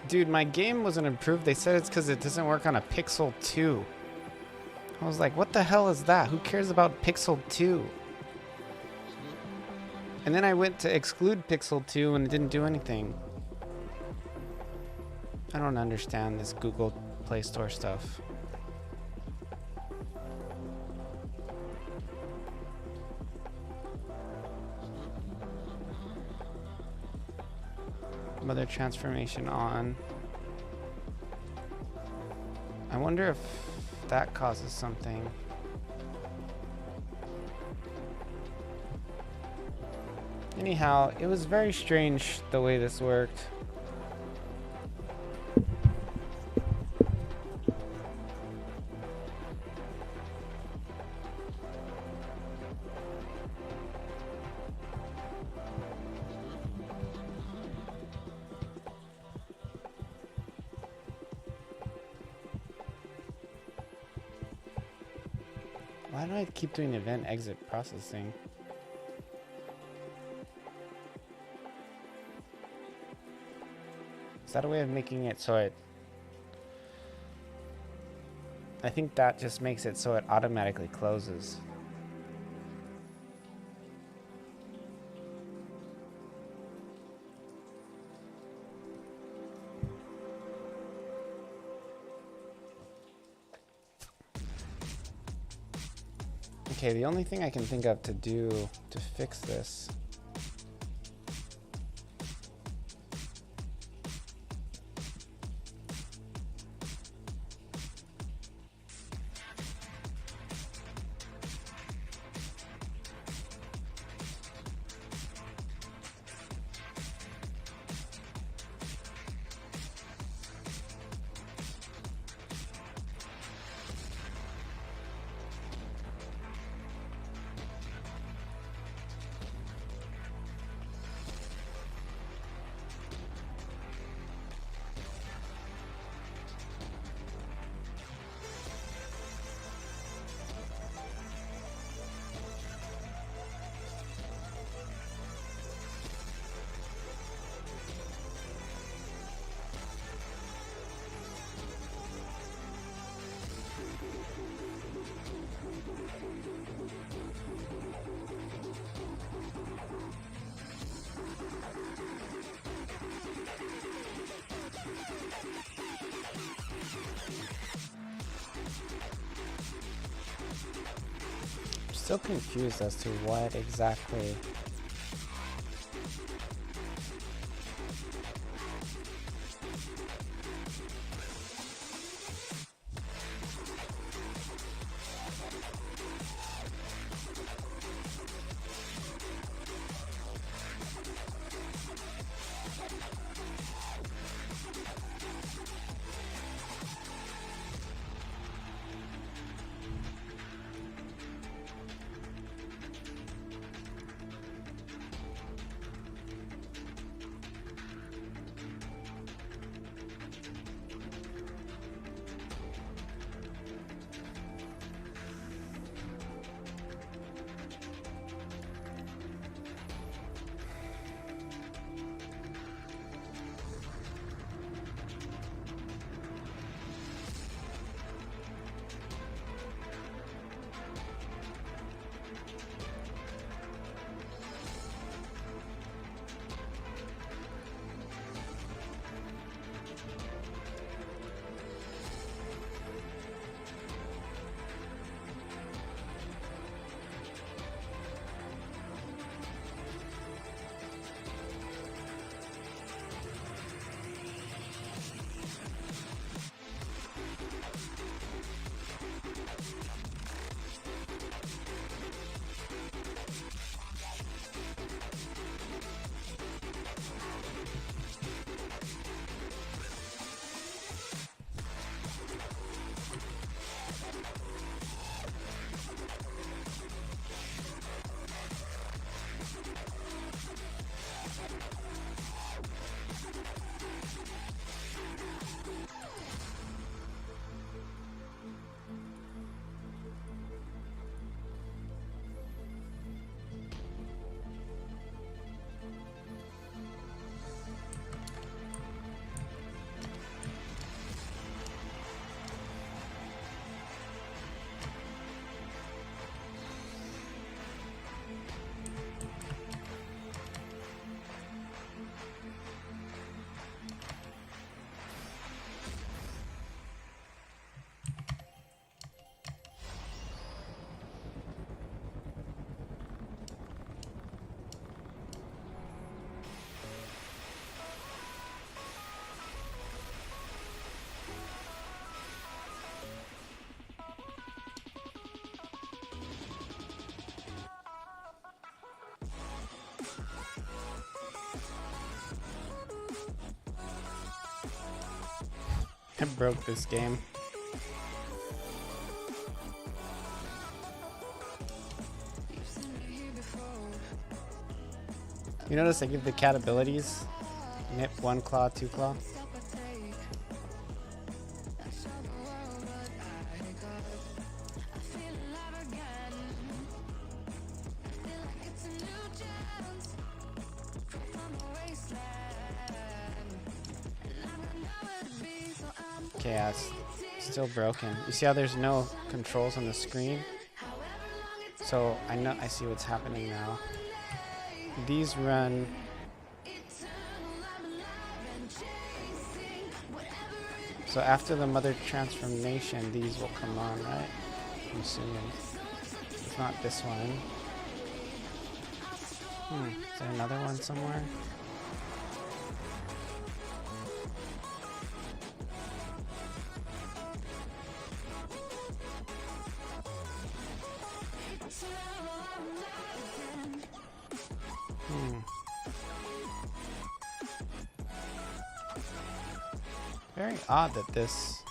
Dude, my game wasn't improved. They said it's because it doesn't work on a Pixel 2. I was like, what the hell is that? Who cares about Pixel 2? And then I went to exclude Pixel 2 and it didn't do anything. I don't understand this Google Play Store stuff. Mother transformation on. I wonder if that causes something. Anyhow, it was very strange the way this worked. Why do I keep doing event exit processing? Is that a way of making it so it... I think that just makes it so it automatically closes. Okay, the only thing I can think of to do to fix this Still confused as to what exactly. I broke this game. You notice I give the cat abilities? Nip, 1 claw, 2 claw. Okay, yeah, it's still broken. You see how there's no controls on the screen? So I see what's happening now. These run. So after the mother transformation, these will come on, right? I'm assuming. It's not this one. Is there another one somewhere? Very odd that this.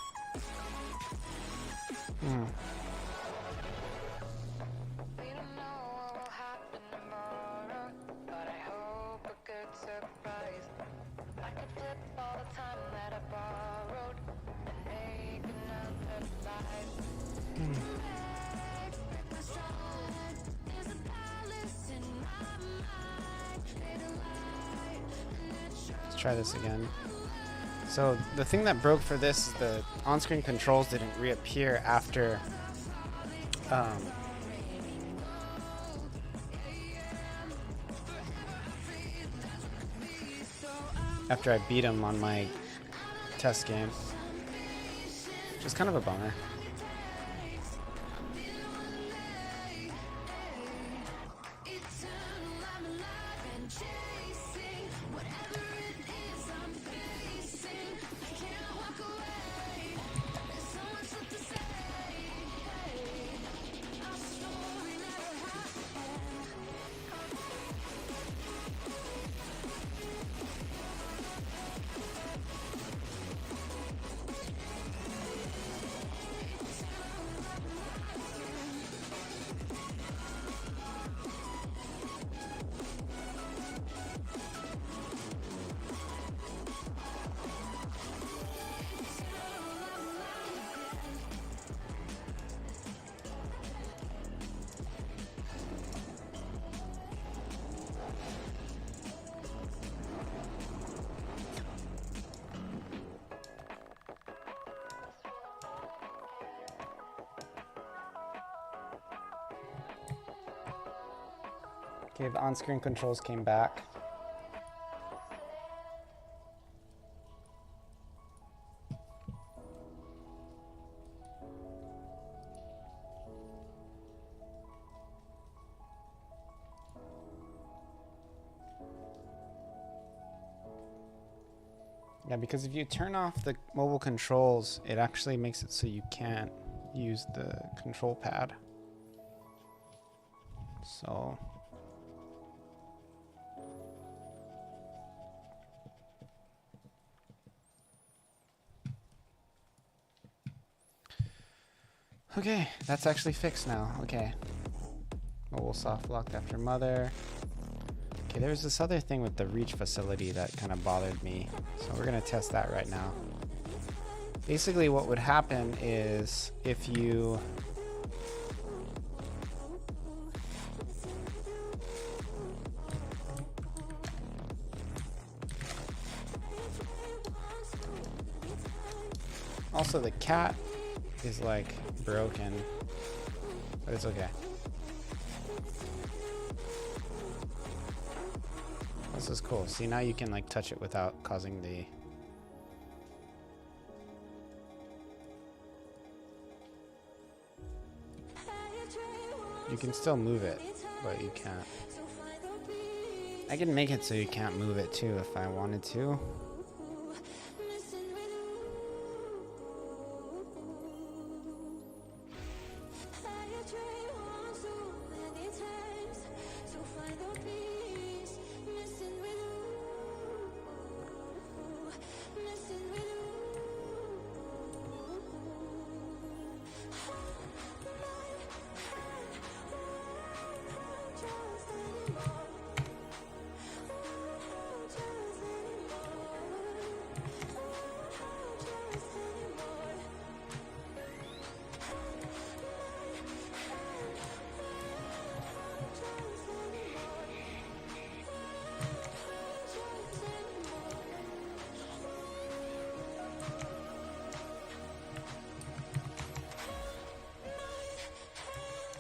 Let's try this again. So the thing that broke for this is the on-screen controls didn't reappear after after I beat him on my test game, which is kind of a bummer. Okay, the on-screen controls came back. Yeah, because if you turn off the mobile controls, it actually makes it so you can't use the control pad. So okay, that's actually fixed now. Okay. Mobile soft locked after mother. Okay, there's this other thing with the reach facility that kind of bothered me. So we're gonna test that right now. Basically what would happen is if you also the cat is like broken, but it's okay. This is cool. See, now you can like touch it without causing the... You can still move it, but you can't. I can make it so you can't move it too if I wanted to.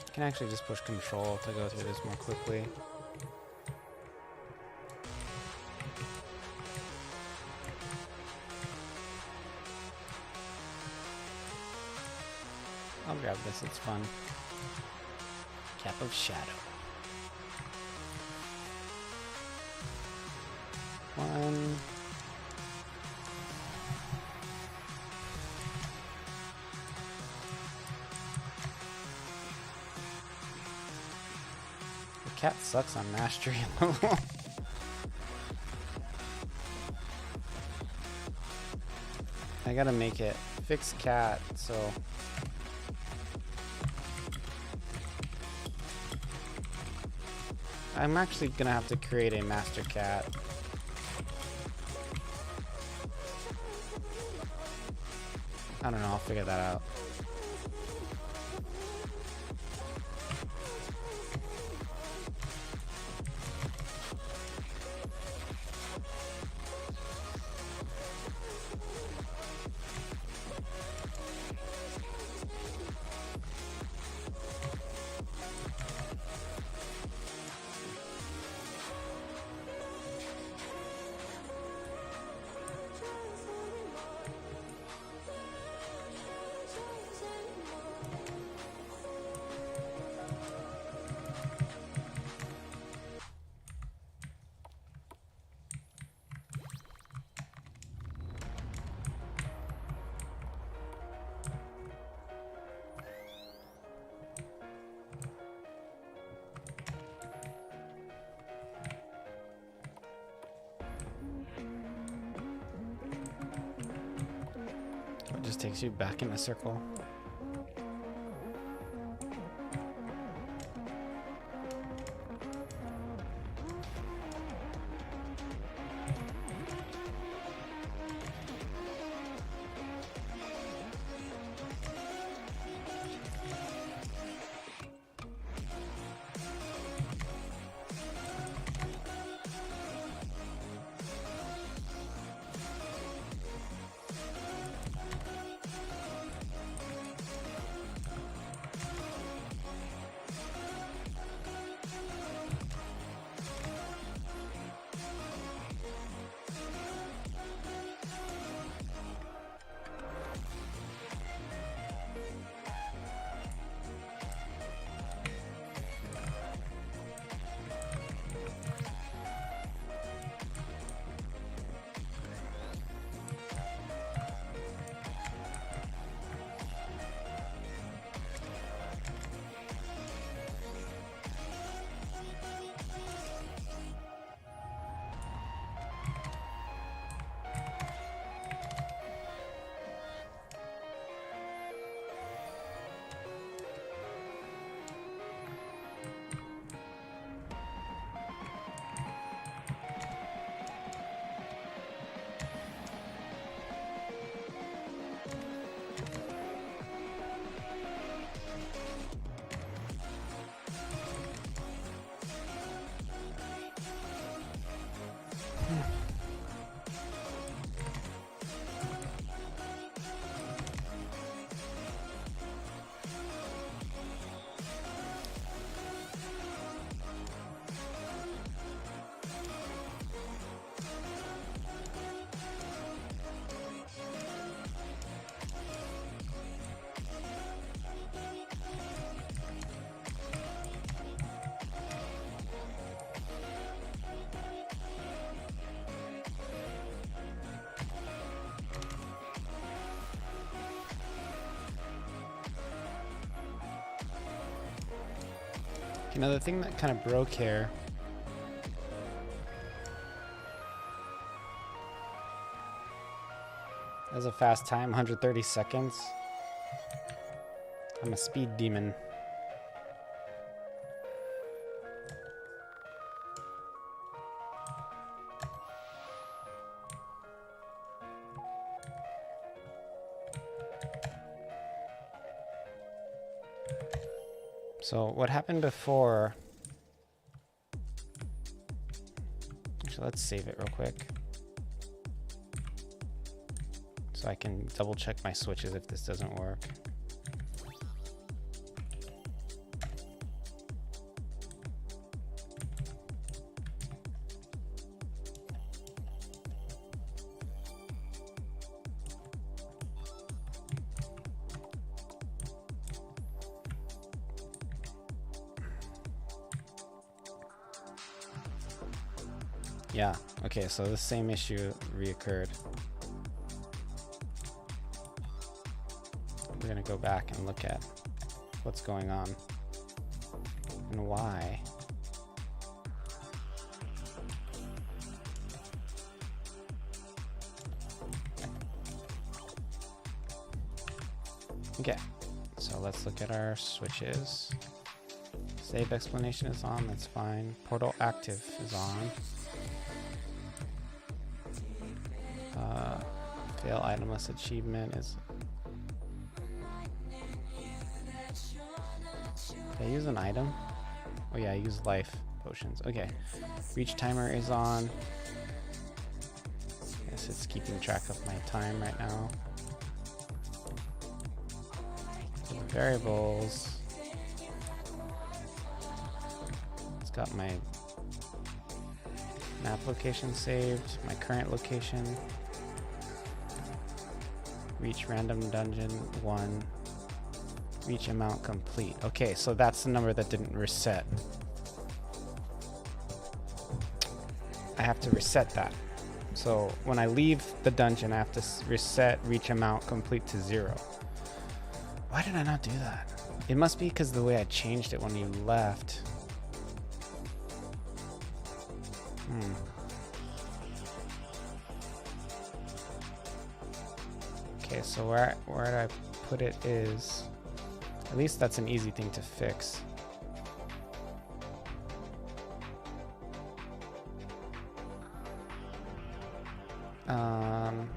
I can actually just push control to go through this more quickly. I'll grab this, it's fun. Cap of Shadow. 1. Cat sucks on mastery level. I gotta make it fix cat, so I'm actually gonna have to create a master cat. I don't know, I'll figure that out. It just takes you back in a circle. You know, the thing that kind of broke here. That's a fast time, 130 seconds. I'm a speed demon. So what happened before? Actually, let's save it real quick. So I can double check my switches if this doesn't work. Yeah, okay, so the same issue reoccurred. We're gonna go back and look at what's going on and why. Okay, so let's look at our switches. Save explanation is on, that's fine. Portal active is on. Fail itemless achievement is. Did I use an item? Oh yeah, I use life potions. Okay. Reach timer is on. Guess it's keeping track of my time right now. Variables. It's got my map location saved, my current location. Reach random dungeon 1. Reach amount complete. Okay, so that's the number that didn't reset. I have to reset that. So when I leave the dungeon, I have to reset reach amount complete to 0. Why did I not do that? It must be because the way I changed it when you left. Okay, so where I put it is, at least that's an easy thing to fix.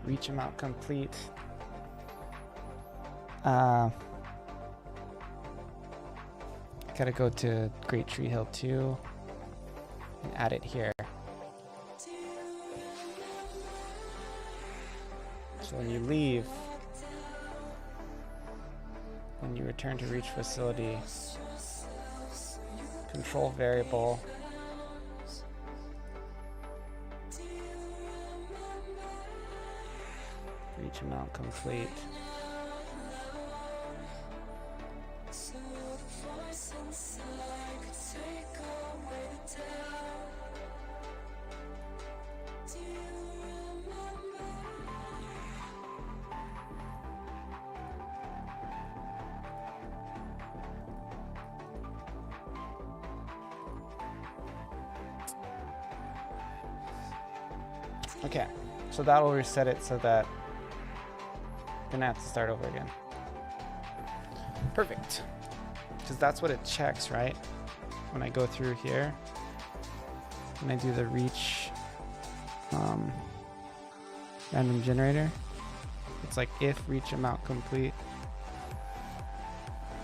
Reach amount complete. Gotta go to Great Tree Hill 2 and add it here. So when you leave, when you return to reach facility, control variable, reach amount complete. Okay, so that will reset it so that then I have to start over again. Perfect. Because that's what it checks, right? When I go through here, when I do the reach random generator, it's like if reach amount complete.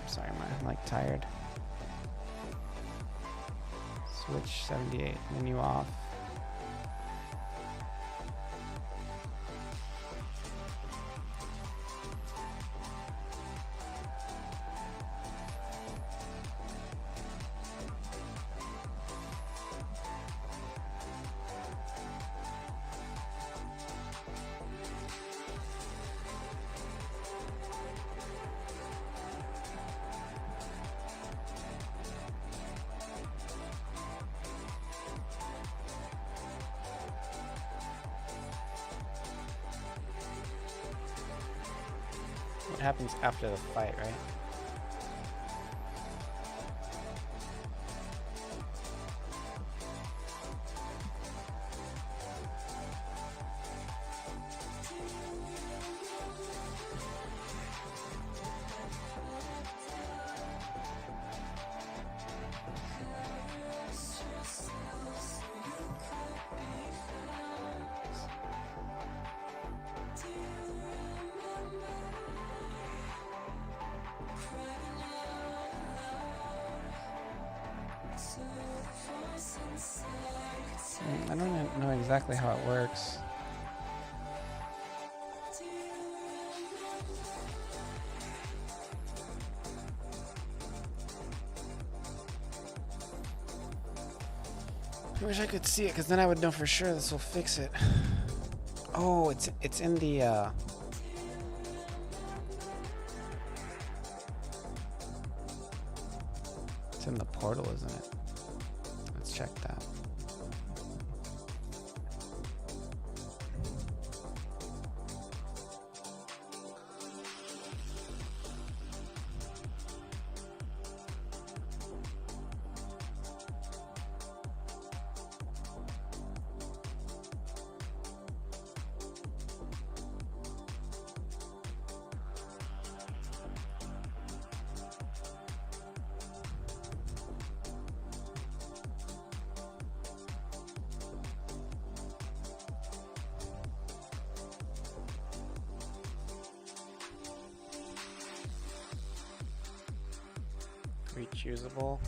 Sorry, I'm like tired. Switch 78, menu off. What happens after the fight, right? I don't know exactly how it works. I wish I could see it, because then I would know for sure this will fix it. Oh, it's in the it's in the portal, isn't it? Let's check that. Reach usable.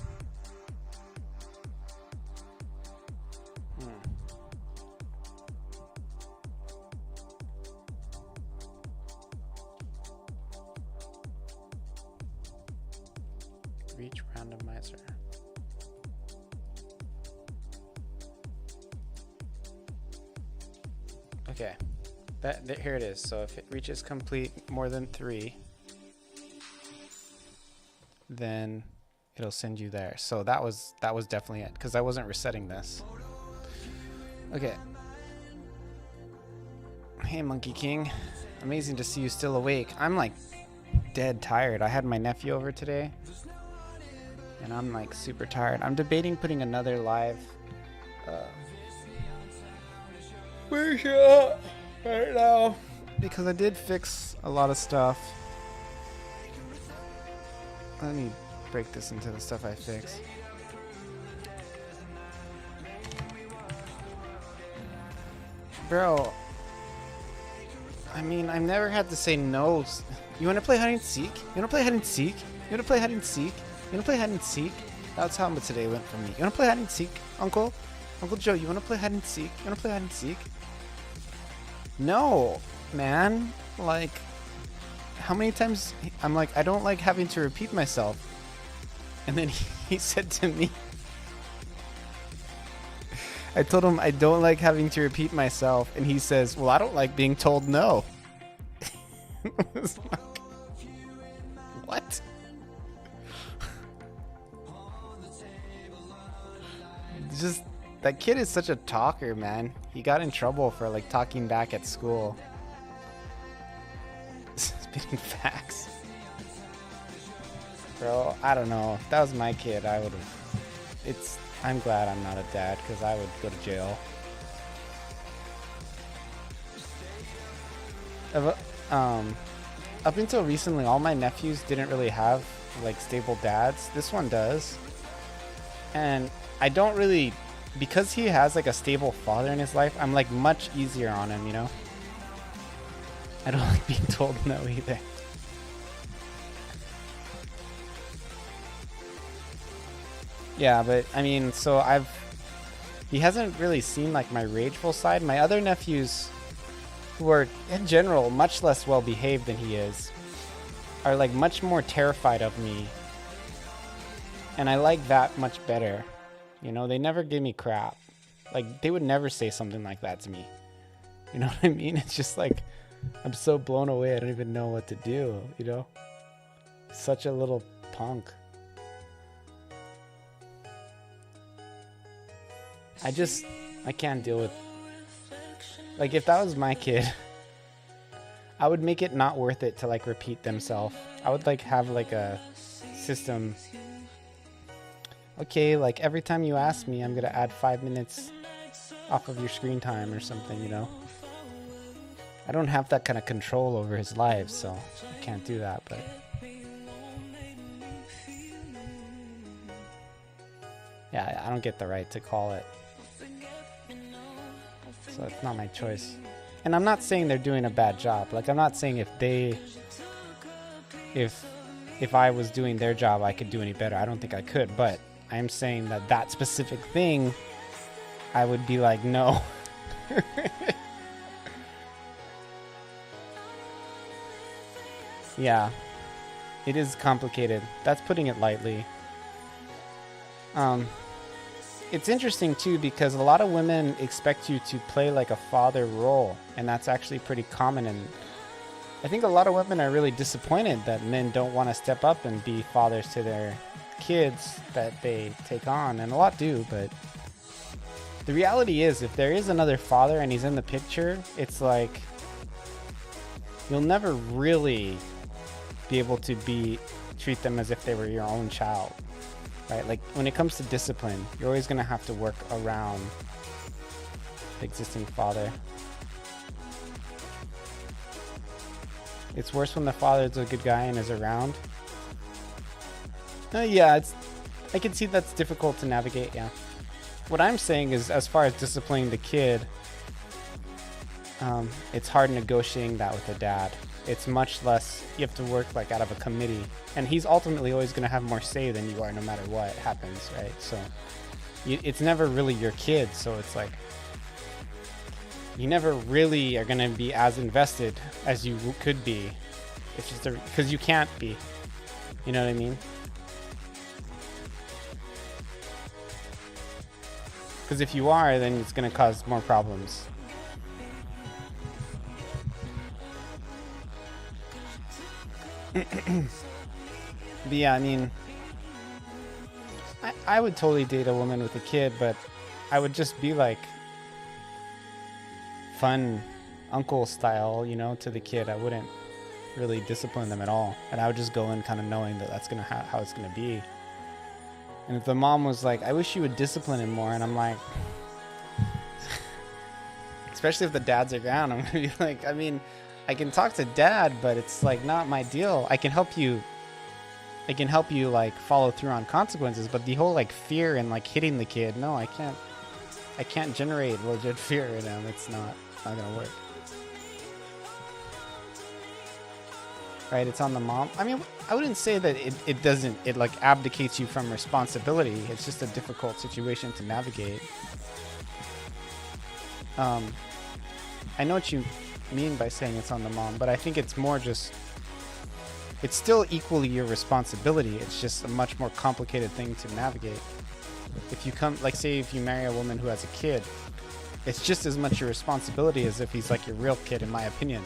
Reach randomizer. Okay, here it is. So if it reaches complete more than 3, then it'll send you there. So that was definitely it, because I wasn't resetting this. Okay. Hey, Monkey King. Amazing to see you still awake. I'm like dead tired. I had my nephew over today, and I'm like super tired. I'm debating putting another live where's you at right now, because I did fix a lot of stuff. Let me break this into the stuff I fixed. Bro, I mean, I've never had to say no. You want to play hide and seek? You want to play hide and seek? You want to play hide and seek? You want to play hide and seek? That's how today went for me. You want to play hide and seek, Uncle? Uncle Joe, you want to play hide and seek? You want to play hide and seek? No, man. Like, how many times I'm like, I don't like having to repeat myself. And then he said to me, I told him I don't like having to repeat myself. And he says, well, I don't like being told no. I was like, what? Just, that kid is such a talker, man. He got in trouble for like talking back at school. Spitting facts. Bro, I don't know. If that was my kid, I would have... I'm glad I'm not a dad, because I would go to jail. Up until recently, all my nephews didn't really have like stable dads. This one does. And I don't really... Because he has like a stable father in his life, I'm like much easier on him, you know? I don't like being told no either. Yeah, but I mean, so he hasn't really seen like my rageful side. My other nephews, who are in general much less well behaved than he is, are like much more terrified of me. And I like that much better. You know, they never give me crap. Like, they would never say something like that to me. You know what I mean? It's just like, I'm so blown away, I don't even know what to do, you know? Such a little punk. I can't deal with... Like, if that was my kid, I would make it not worth it to, like, repeat themselves. I would, like, have, like, a system... Okay, like, every time you ask me, I'm gonna add 5 minutes off of your screen time or something, you know? I don't have that kind of control over his life, so I can't do that, but... Yeah, I don't get the right to call it. So it's not my choice. And I'm not saying they're doing a bad job. Like, I'm not saying if I was doing their job, I could do any better. I don't think I could, but I'm saying that specific thing I would be like, no. Yeah, it is complicated. That's putting it lightly. It's interesting too because a lot of women expect you to play like a father role, and that's actually pretty common. And I think a lot of women are really disappointed that men don't want to step up and be fathers to their kids that they take on, and a lot do. But the reality is, if there is another father and he's in the picture, it's like you'll never really be able to treat them as if they were your own child. Right? Like when it comes to discipline, you're always going to have to work around the existing father. It's worse when the father is a good guy and is around. Yeah, I can see that's difficult to navigate, yeah. What I'm saying is, as far as disciplining the kid, it's hard negotiating that with the dad. It's much less, you have to work like out of a committee, and he's ultimately always going to have more say than you are no matter what happens, right? So it's never really your kid, so it's like you never really are going to be as invested as you could be. It's just because you can't be, you know what I mean? Because if you are, then it's going to cause more problems. But yeah, I mean, I would totally date a woman with a kid, but I would just be like fun uncle style, you know, to the kid. I wouldn't really discipline them at all, and I would just go in kind of knowing that that's gonna how it's gonna be. And if the mom was like, I wish you would discipline him more, and I'm like, especially if the dad's around, I'm gonna be like, I mean, I can talk to dad, but it's like not my deal. I can help you like follow through on consequences, but the whole like fear and like hitting the kid, no, I can't generate legit fear in him. It's not gonna work. Right, it's on the mom. I mean, I wouldn't say that it like abdicates you from responsibility. It's just a difficult situation to navigate. I know what you mean by saying it's on the mom, but I think it's more just, it's still equally your responsibility. It's just a much more complicated thing to navigate. If you say if you marry a woman who has a kid, it's just as much your responsibility as if he's like your real kid, in my opinion.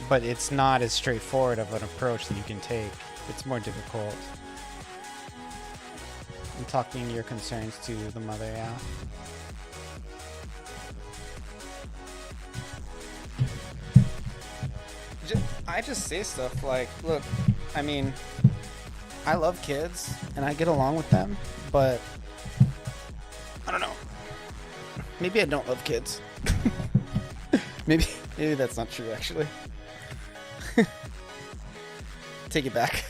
But it's not as straightforward of an approach that you can take. It's more difficult. I'm talking your concerns to the mother, yeah. I just say stuff like, look, I mean, I love kids and I get along with them, but I don't know. Maybe I don't love kids. maybe that's not true, actually. Take it back.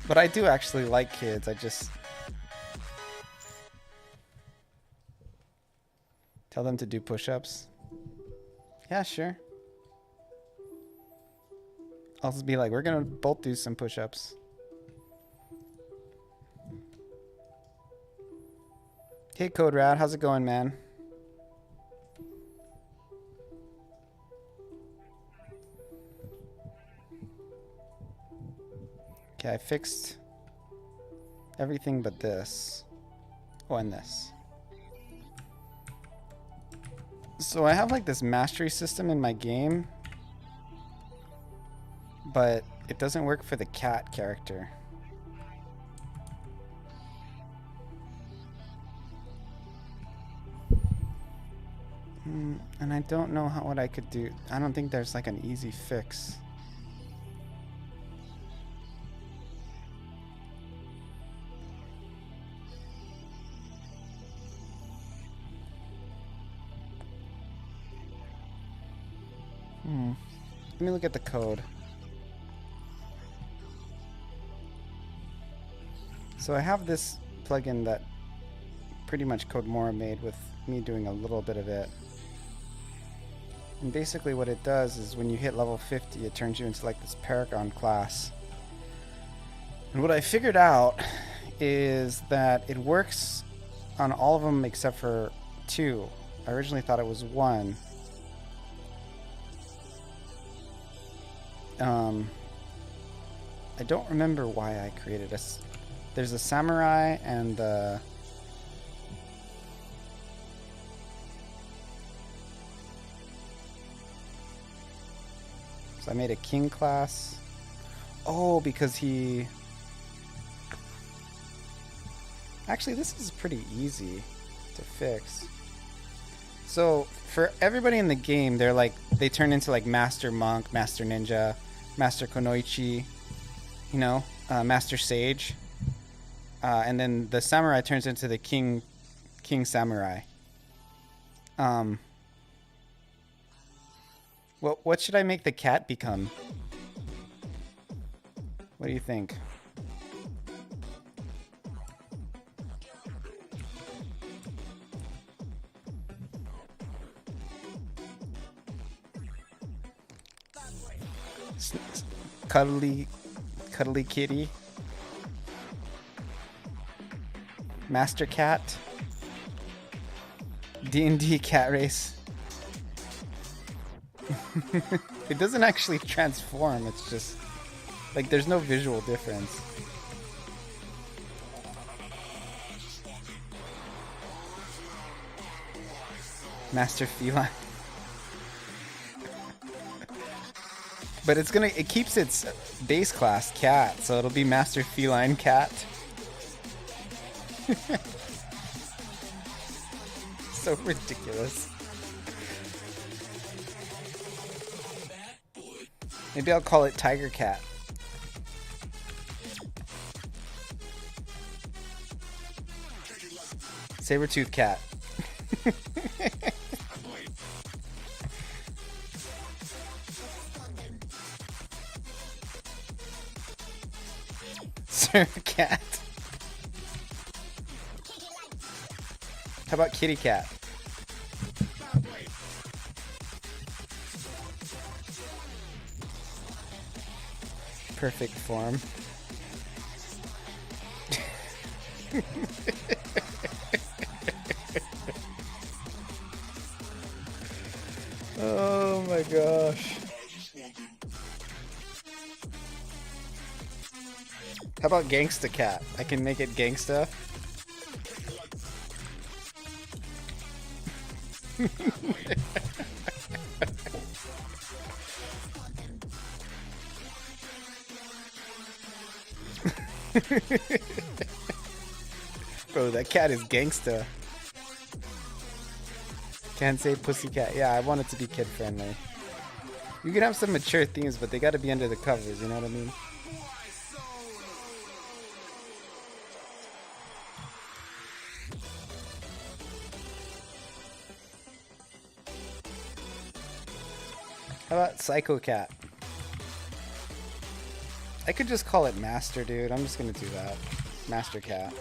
But I do actually like kids. I just tell them to do push-ups. Yeah, sure. I'll just be like, we're gonna both do some push-ups. Hey, Code Rad, how's it going, man? Okay, I fixed everything but this. Oh, and this. So I have like this mastery system in my game, but it doesn't work for the cat character. And I don't know what I could do. I don't think there's like an easy fix. Let me look at the code. So I have this plugin that pretty much Codemora made with me doing a little bit of it. And basically what it does is when you hit level 50, it turns you into like this Paragon class. And what I figured out is that it works on all of them except for 2. I originally thought it was 1. I don't remember why I created a... There's a samurai and the... So I made a king class. Oh, because he... Actually, this is pretty easy to fix. So for everybody in the game, they turn into like Master Monk, Master Ninja, Master Kunoichi, you know, Master Sage, and then the samurai turns into the King Samurai. What should I make the cat become? What do you think? Cuddly kitty. Master cat. D&D cat race. It doesn't actually transform, it's just like there's no visual difference. Master feline. But it keeps its base class cat, so it'll be Master Feline Cat. So ridiculous. Maybe I'll call it Tiger Cat. Saber-tooth Cat. Surf Cat. How about Kitty Cat? Perfect form. Oh my gosh. How about Gangsta Cat? I can make it Gangsta. Bro, that cat is gangsta. Can't say pussycat. Yeah, I want it to be kid friendly. You can have some mature themes, but they gotta be under the covers, you know what I mean? How about Psycho Cat? I could just call it Master, dude. I'm just gonna do that. Master Cat.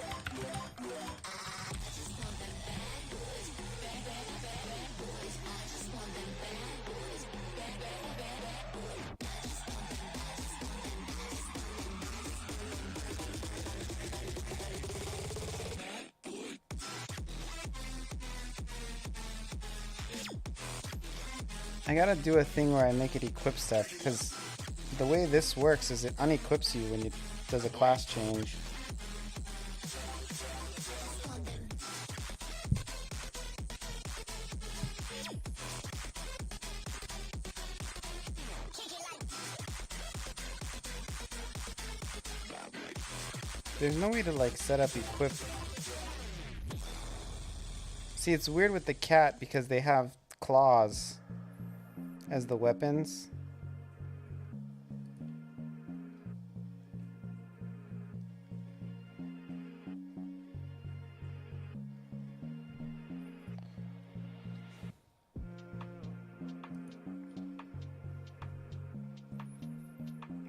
I gotta do a thing where I make it equip stuff, because the way this works is it unequips you when it does a class change. There's no way to like set up equip. See, it's weird with the cat because they have claws as the weapons.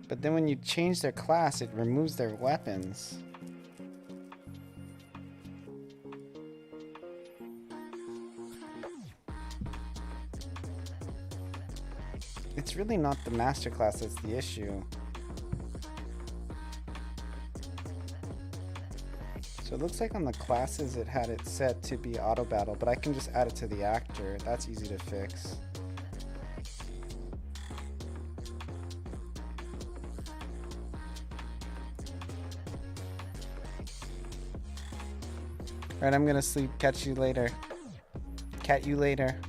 But then when you change their class, it removes their weapons. It's really not the master class that's the issue. So it looks like on the classes it had it set to be auto battle, but I can just add it to the actor. That's easy to fix. Alright, I'm gonna sleep. Catch you later. Cat you later.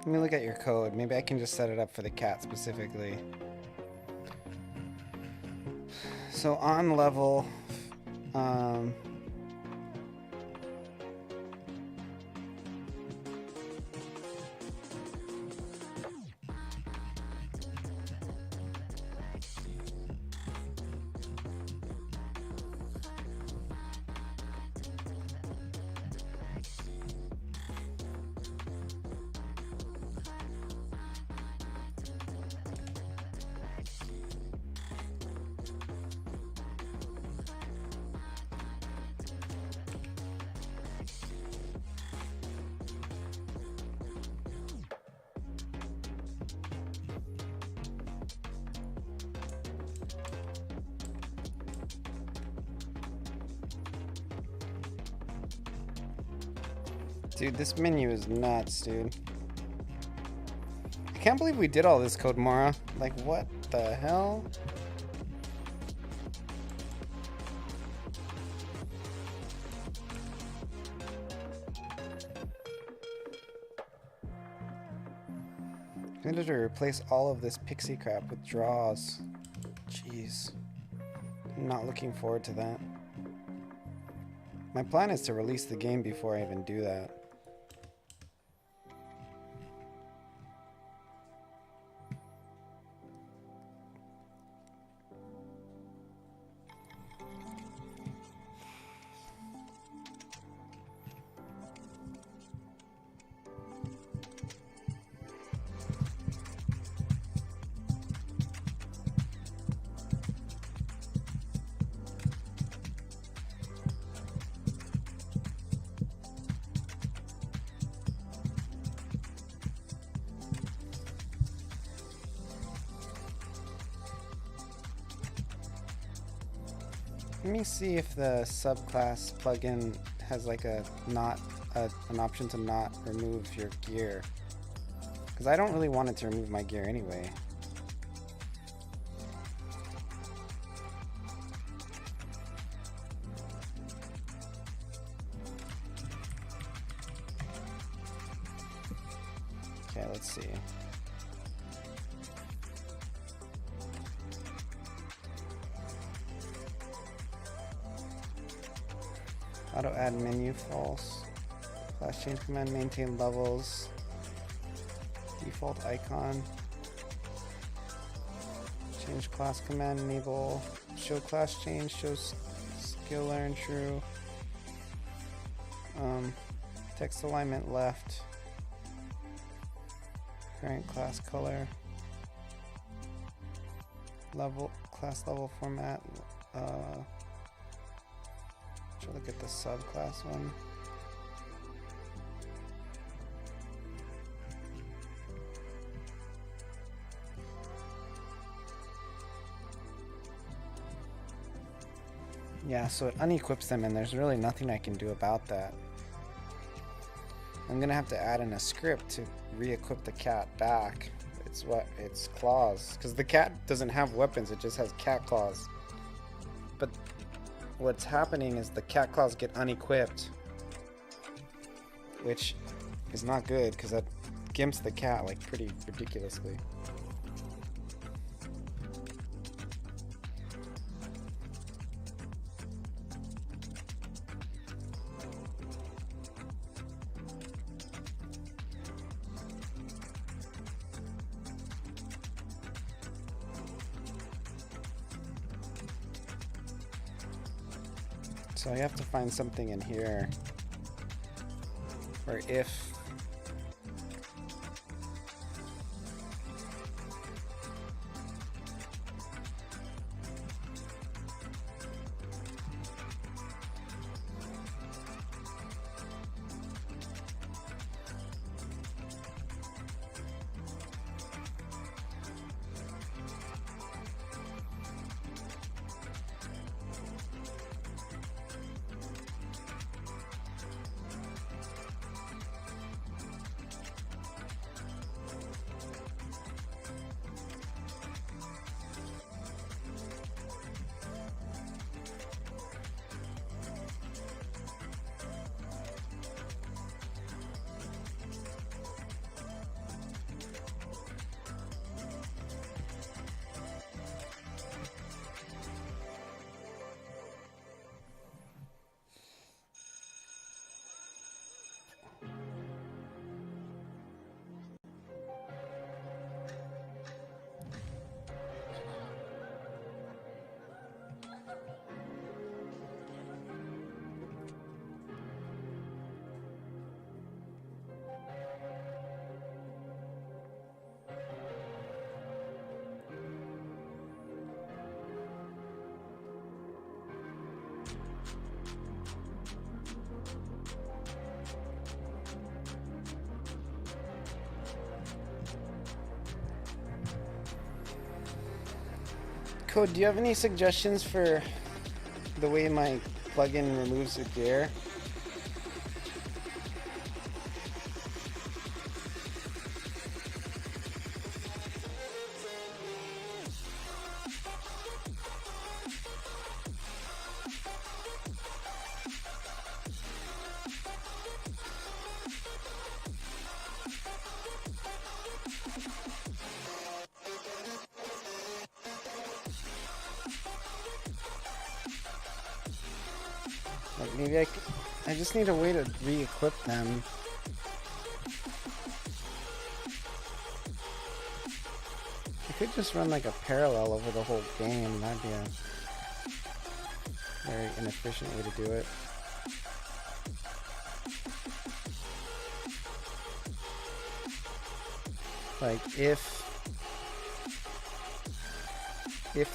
Let me look at your code. Maybe I can just set it up for the cat specifically. So on level, dude, this menu is nuts, dude. I can't believe we did all this code, Mara. Like, what the hell? I needed to replace all of this pixie crap with draws. Jeez. I'm not looking forward to that. My plan is to release the game before I even do that. Let me see if the subclass plugin has like an option to not remove your gear. Because I don't really want it to remove my gear anyway. Okay, let's see. Auto add menu false. Class change command maintain levels. Default icon. Change class command enable. Show class change. Show skill learn true. Text alignment left. Current class color. Level class level format. Look at the subclass one. Yeah, so it unequips them and there's really nothing I can do about that. I'm gonna have to add in a script to re-equip the cat back. It's claws. Because the cat doesn't have weapons, it just has cat claws. But what's happening is the cat claws get unequipped, which is not good because that gimps the cat like pretty ridiculously. So I have to find something in here where if Code, do you have any suggestions for the way my plugin removes the gear? Like maybe I just need a way to re-equip them. I could just run like a parallel over the whole game. That'd be a very inefficient way to do it. Like if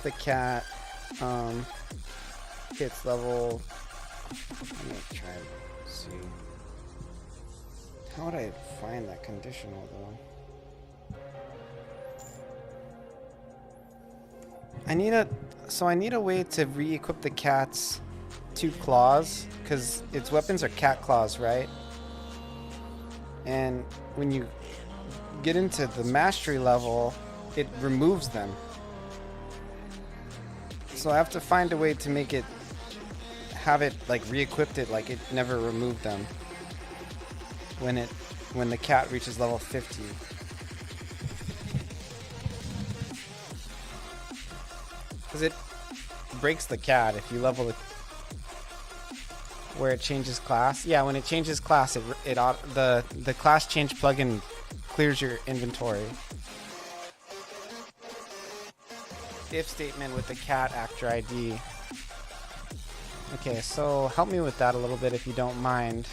the cat hits level, let me try to see. How would I find that conditional though? I need a way to re-equip the cat's 2 claws, because its weapons are cat claws, right? And when you get into the mastery level, it removes them. So I have to find a way to make it, have it like re-equipped it like it never removed them when the cat reaches level 50. Because it breaks the cat if you level it where it changes class. Yeah, when it changes class, the class change plugin clears your inventory. If statement with the cat actor ID. Okay, so help me with that a little bit if you don't mind.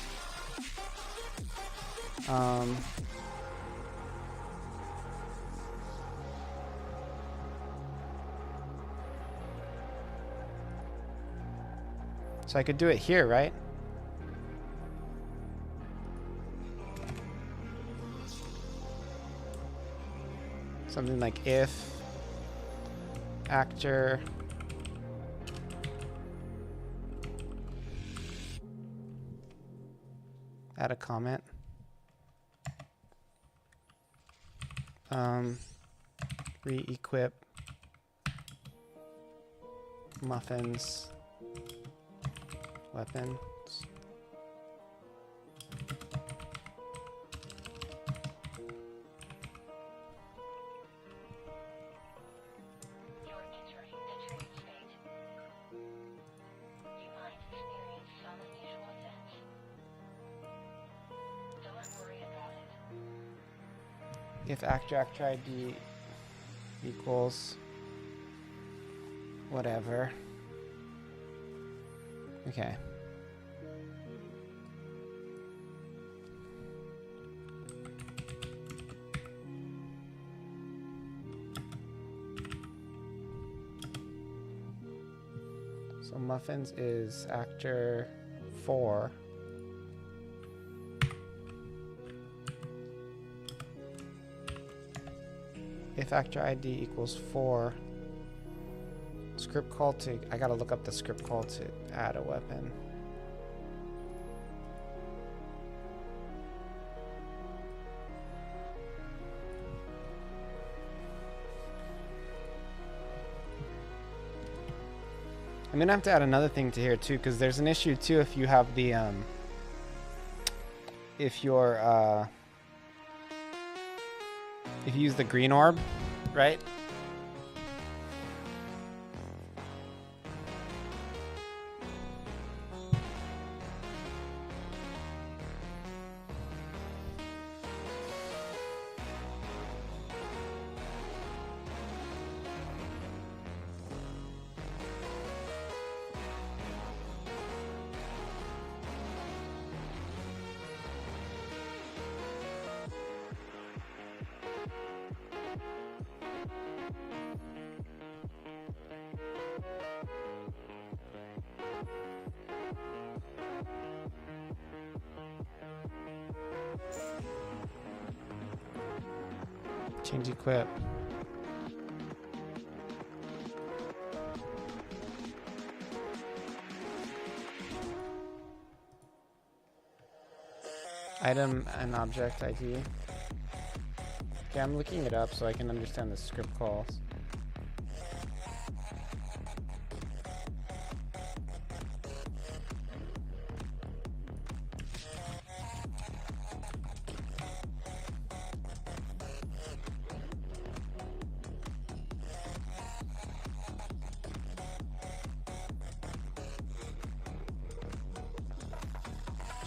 So I could do it here, right? Something like if actor add a comment. Re-equip muffins weapons. If actor ID equals whatever. Okay. So Muffins is actor 4. If actor ID equals 4, script call to, I gotta look up the script call to add a weapon. I'm gonna have to add another thing to here too, because there's an issue too if you have the if you're if you use the green orb, right? Change equip. Item and object ID. Okay, I'm looking it up so I can understand the script calls.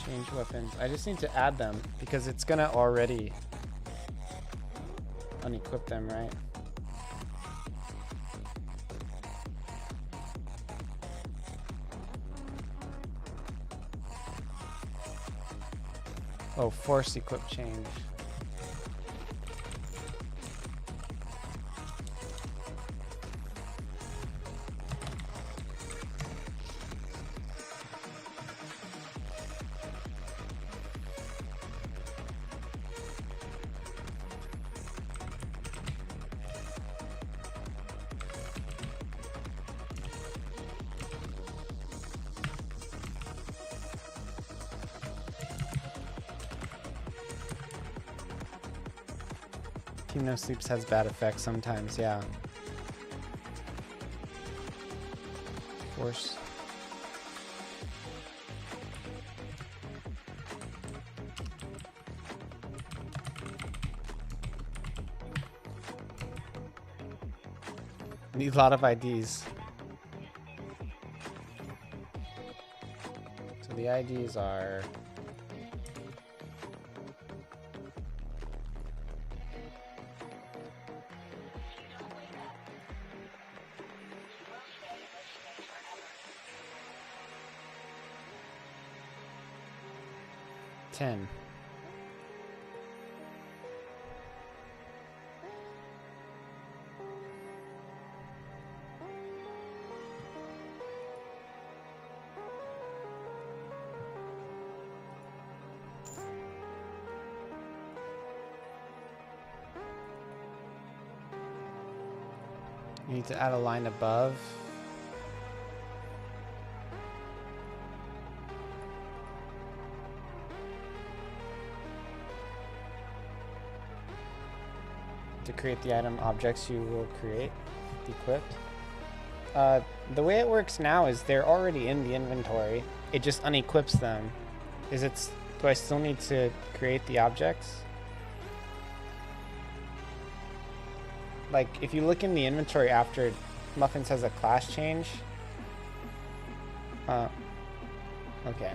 Change weapons. I just need to add them because it's gonna already unequip them, right? Oh, force equip change. Team No Sleeps has bad effects sometimes, yeah. Force. Need a lot of IDs. So the IDs are... ten. You need to add a line above. To create the item objects you will create, equipped. The way it works now is they're already in the inventory. It just unequips them. Do I still need to create the objects? Like, if you look in the inventory after Muffins has a class change. Okay.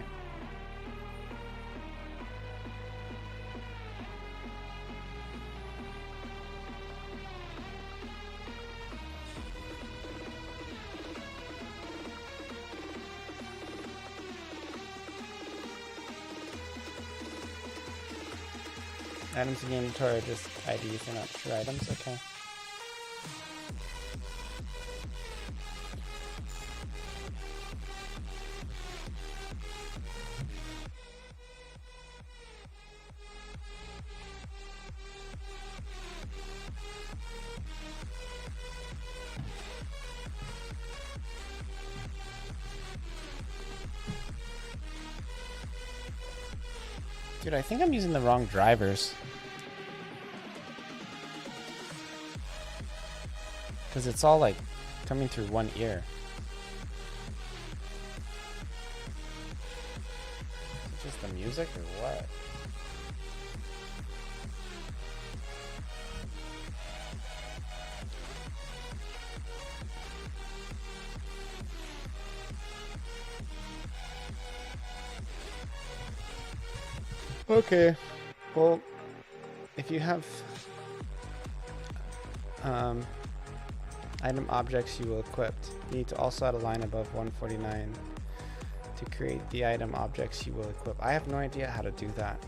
Items in the inventory are just IDs, they're not true items, okay. Dude, I think I'm using the wrong drivers. Because it's all like coming through one ear. Is it just the music or what? Okay, well, if you have item objects you will equip, you need to also add a line above 149 to create the item objects you will equip. I have no idea how to do that.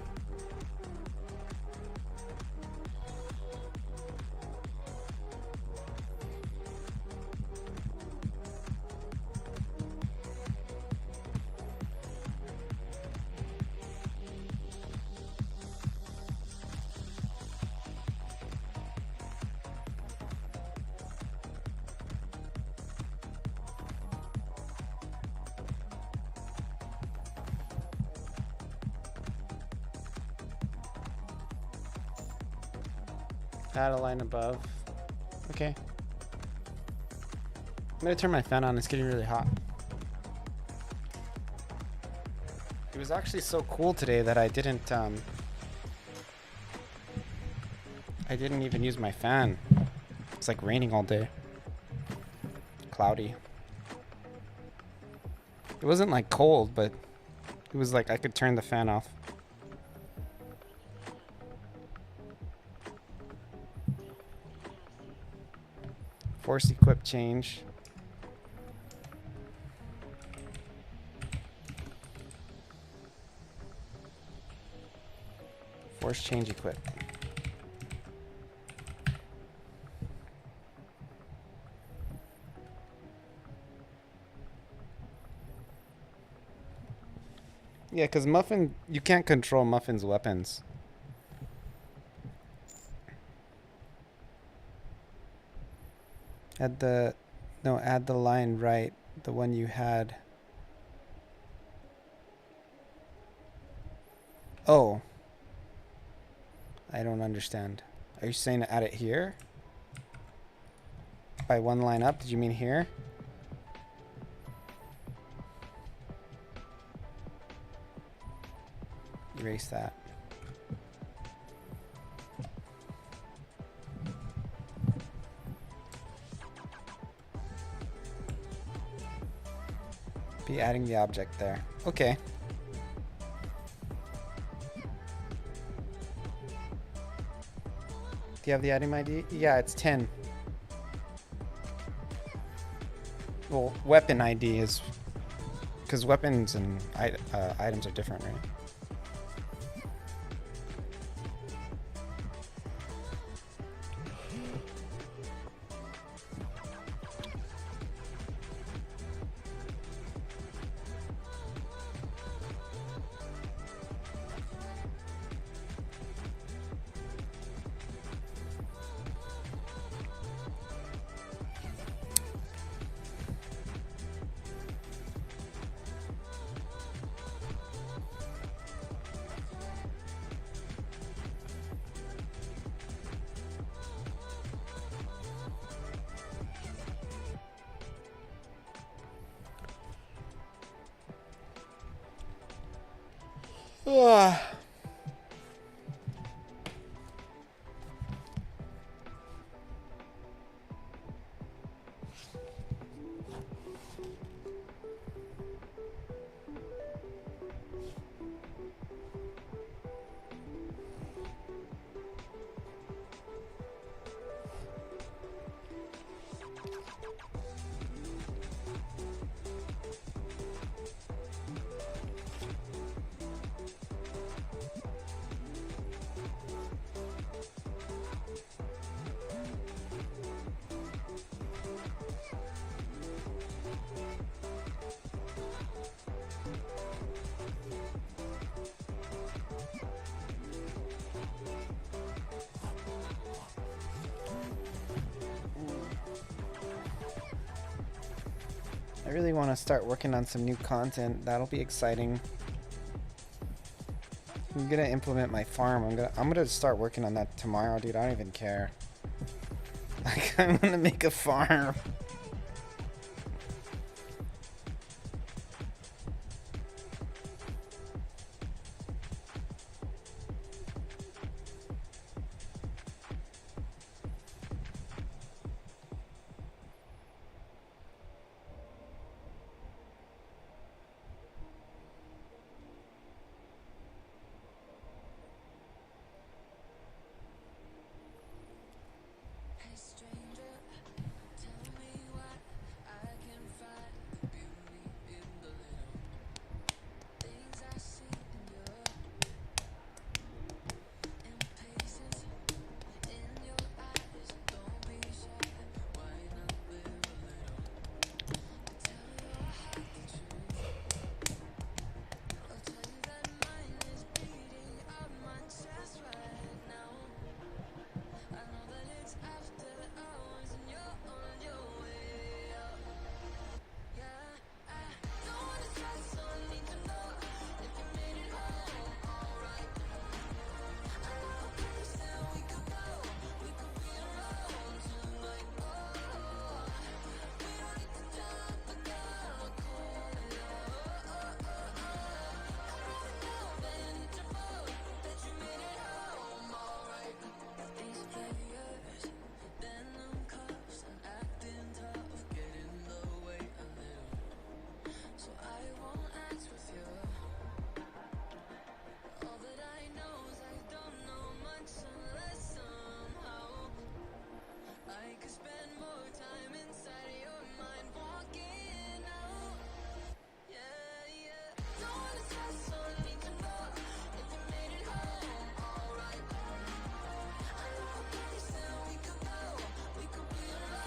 Add a line above. Okay. I'm gonna turn my fan on. It's getting really hot. It was actually so cool today that I didn't even use my fan. It's like raining all day. Cloudy. It wasn't like cold, but it was like I could turn the fan off. Force equip change. Force change equip. Yeah, because Muffin, you can't control Muffin's weapons. Add the line right, the one you had. Oh. I don't understand. Are you saying to add it here? By one line up, did you mean here? Erase that. Be adding the object there. Okay. Do you have the item ID? Yeah, it's 10. Well, weapon ID is... because weapons and items are different, right? Ugh. I really want to start working on some new content. That'll be exciting. I'm gonna implement my farm. I'm gonna start working on that tomorrow, dude. I don't even care. Like, I'm gonna make a farm.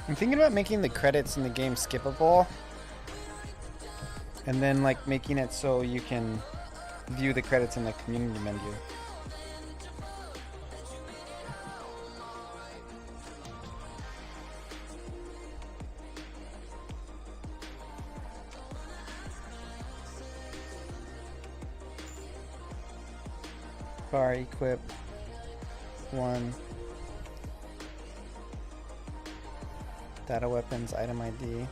I'm thinking about making the credits in the game skippable. And then like making it so you can view the credits in the community menu. Bar equip 1. Data weapons item ID.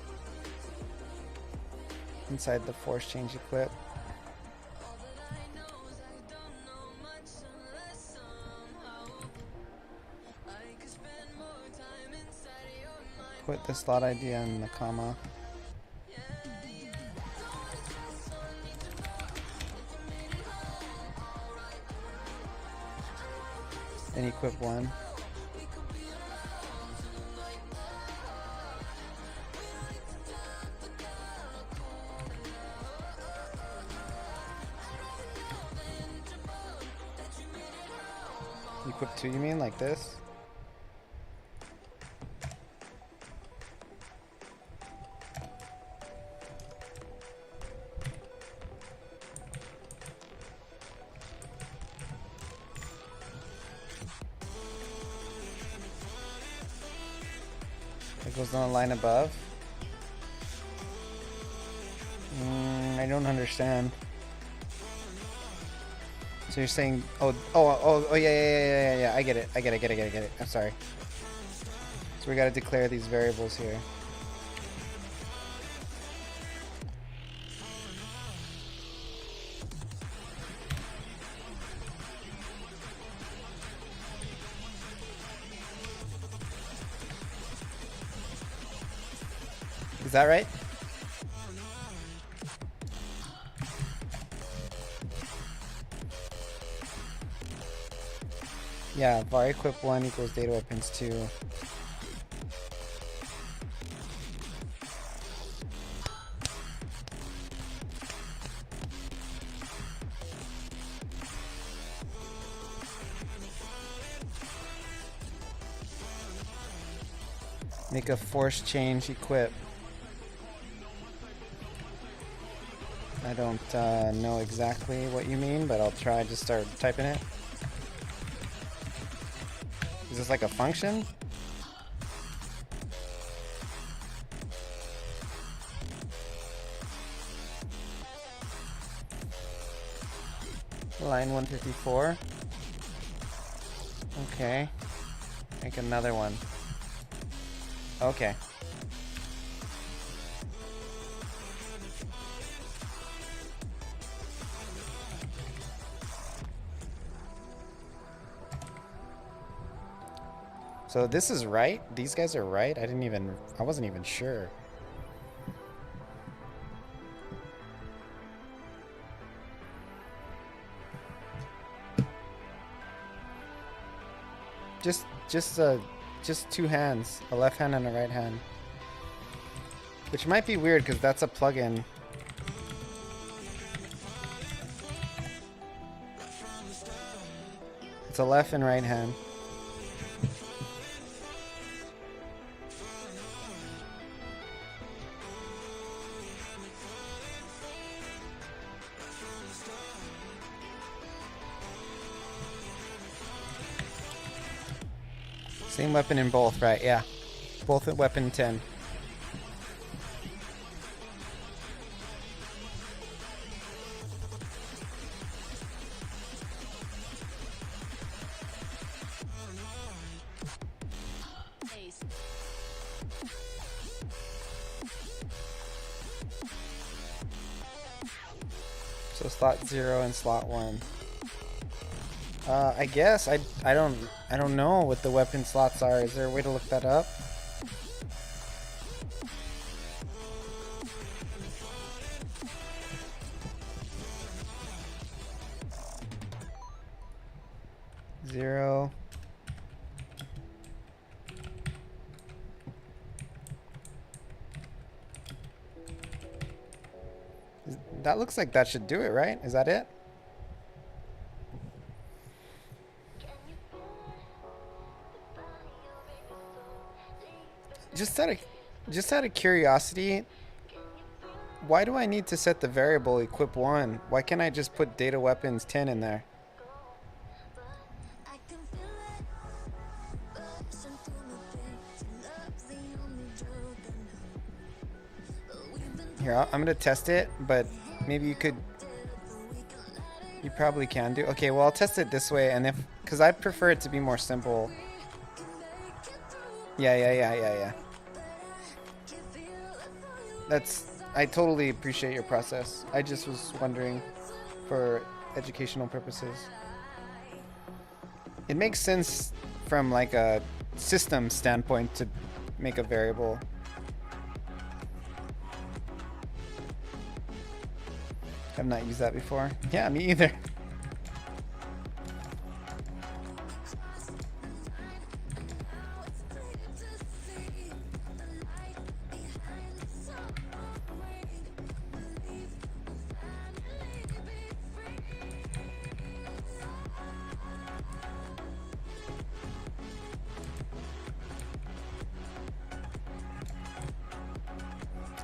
Inside the force change equip. Put the slot ID in the comma. Then equip 1. Equip 2, you mean like this? It goes on the line above. I don't understand. So you're saying, yeah, I get it. I'm sorry. So we gotta declare these variables here. Is that right? Yeah, var equip 1 equals data weapons 2. Make a force change equip. I don't know exactly what you mean, but I'll try to start typing it. Is this like a function? Line 154. Okay. Make another one. Okay. So this is right? These guys are right? I wasn't even sure. Just two hands, a left hand and a right hand. Which might be weird because that's a plugin. It's a left and right hand. Same weapon in both, right? Yeah. Both at weapon 10. So slot 0 and slot 1. I guess I don't know what the weapon slots are. Is there a way to look that up? Zero. That looks like that should do it, right? Is that it? Just out of curiosity, why do I need to set the variable equip 1? Why can't I just put data weapons 10 in there? Here, I'm gonna test it, but maybe you probably can do. Okay, well, I'll test it this way, and because I prefer it to be more simple. Yeah. I totally appreciate your process. I just was wondering for educational purposes. It makes sense from like a system standpoint to make a variable. I've not used that before. Yeah, me either.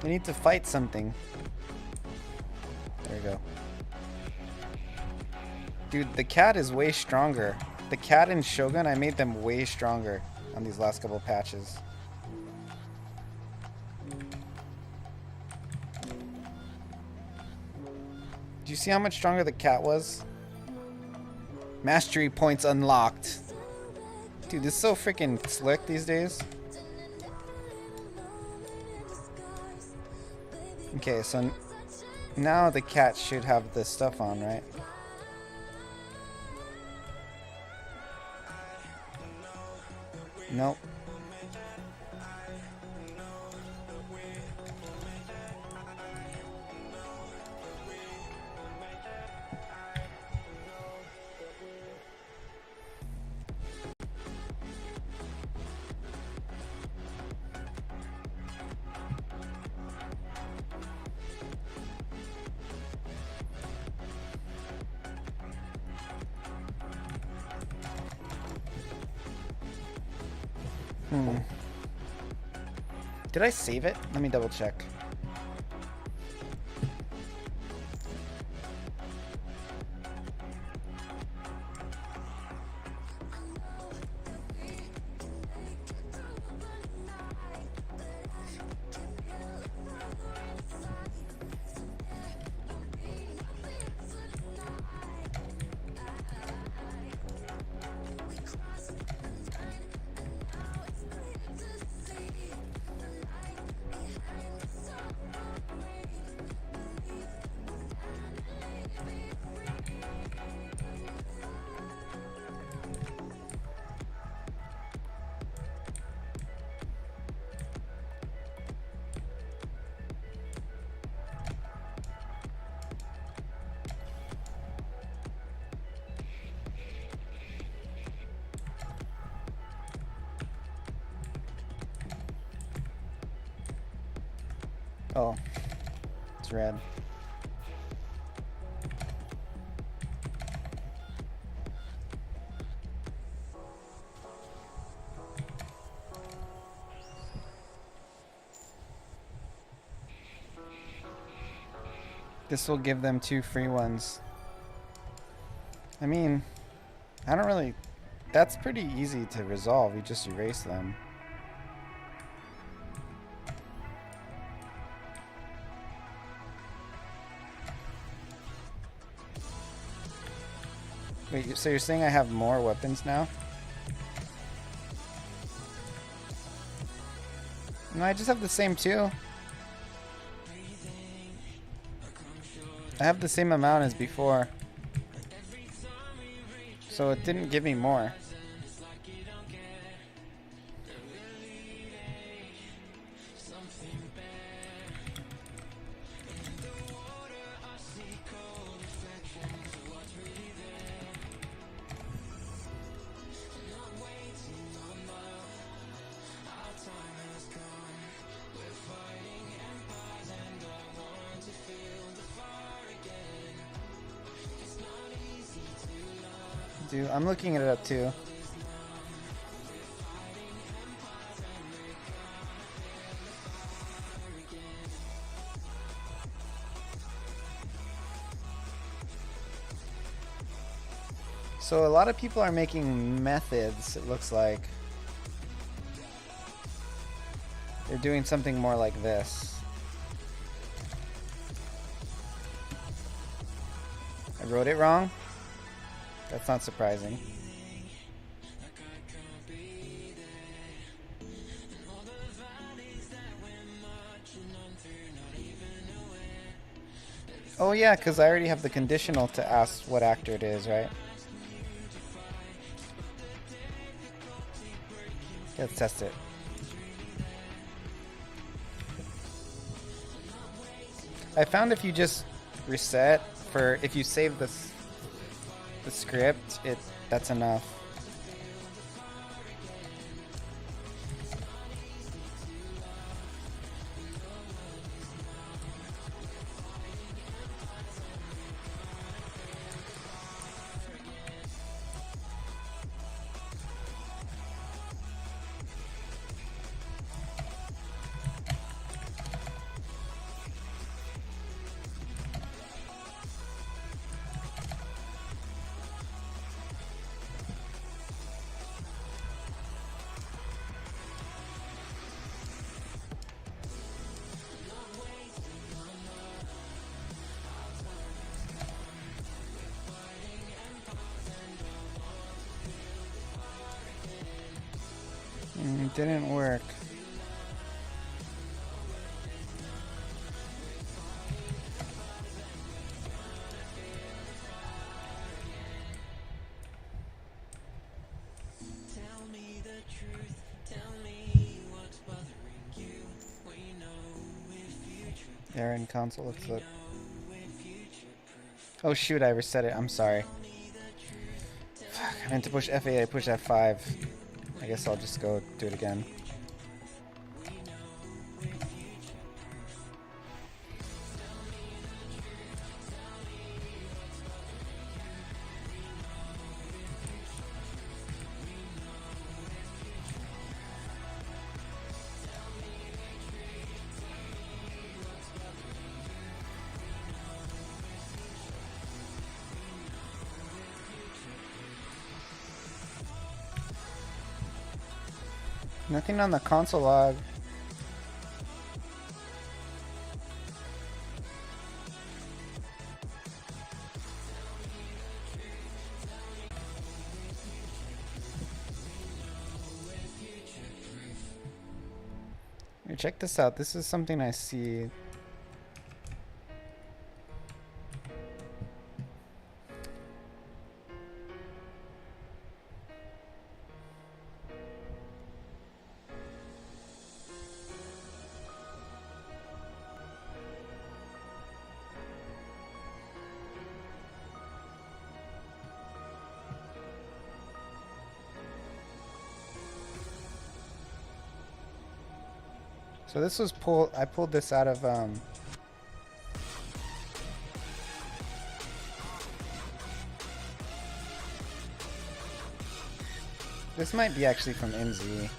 I need to fight something. There we go. Dude, the cat is way stronger. The cat and Shogun, I made them way stronger on these last couple patches. Do you see how much stronger the cat was? Mastery points unlocked. Dude, this is so freaking slick these days. Okay, so now the cat should have this stuff on, right? Nope. Did I save it? Let me double check. Oh, it's red. This will give them 2 free ones. I mean, I don't really... That's pretty easy to resolve. You just erase them. Wait, so you're saying I have more weapons now? No, I just have the same 2. I have the same amount as before. So it didn't give me more. Dude, I'm looking it up too. So a lot of people are making methods, it looks like. They're doing something more like this. I wrote it wrong? That's not surprising. Oh yeah, because I already have the conditional to ask what actor it is, right? Let's test it. I found if you just reset for, if you save the script, that's enough. It didn't work. Tell me the truth, tell me what's bothering you. We know if future They're in console. Let's look. Oh shoot, I reset it. I'm sorry. Fuck, I meant to push F8, I pushed F5. I guess I'll just go do it again. Nothing on the console log. Here, check this out. This is something I see. So this was I pulled this out of this might be actually from MZ.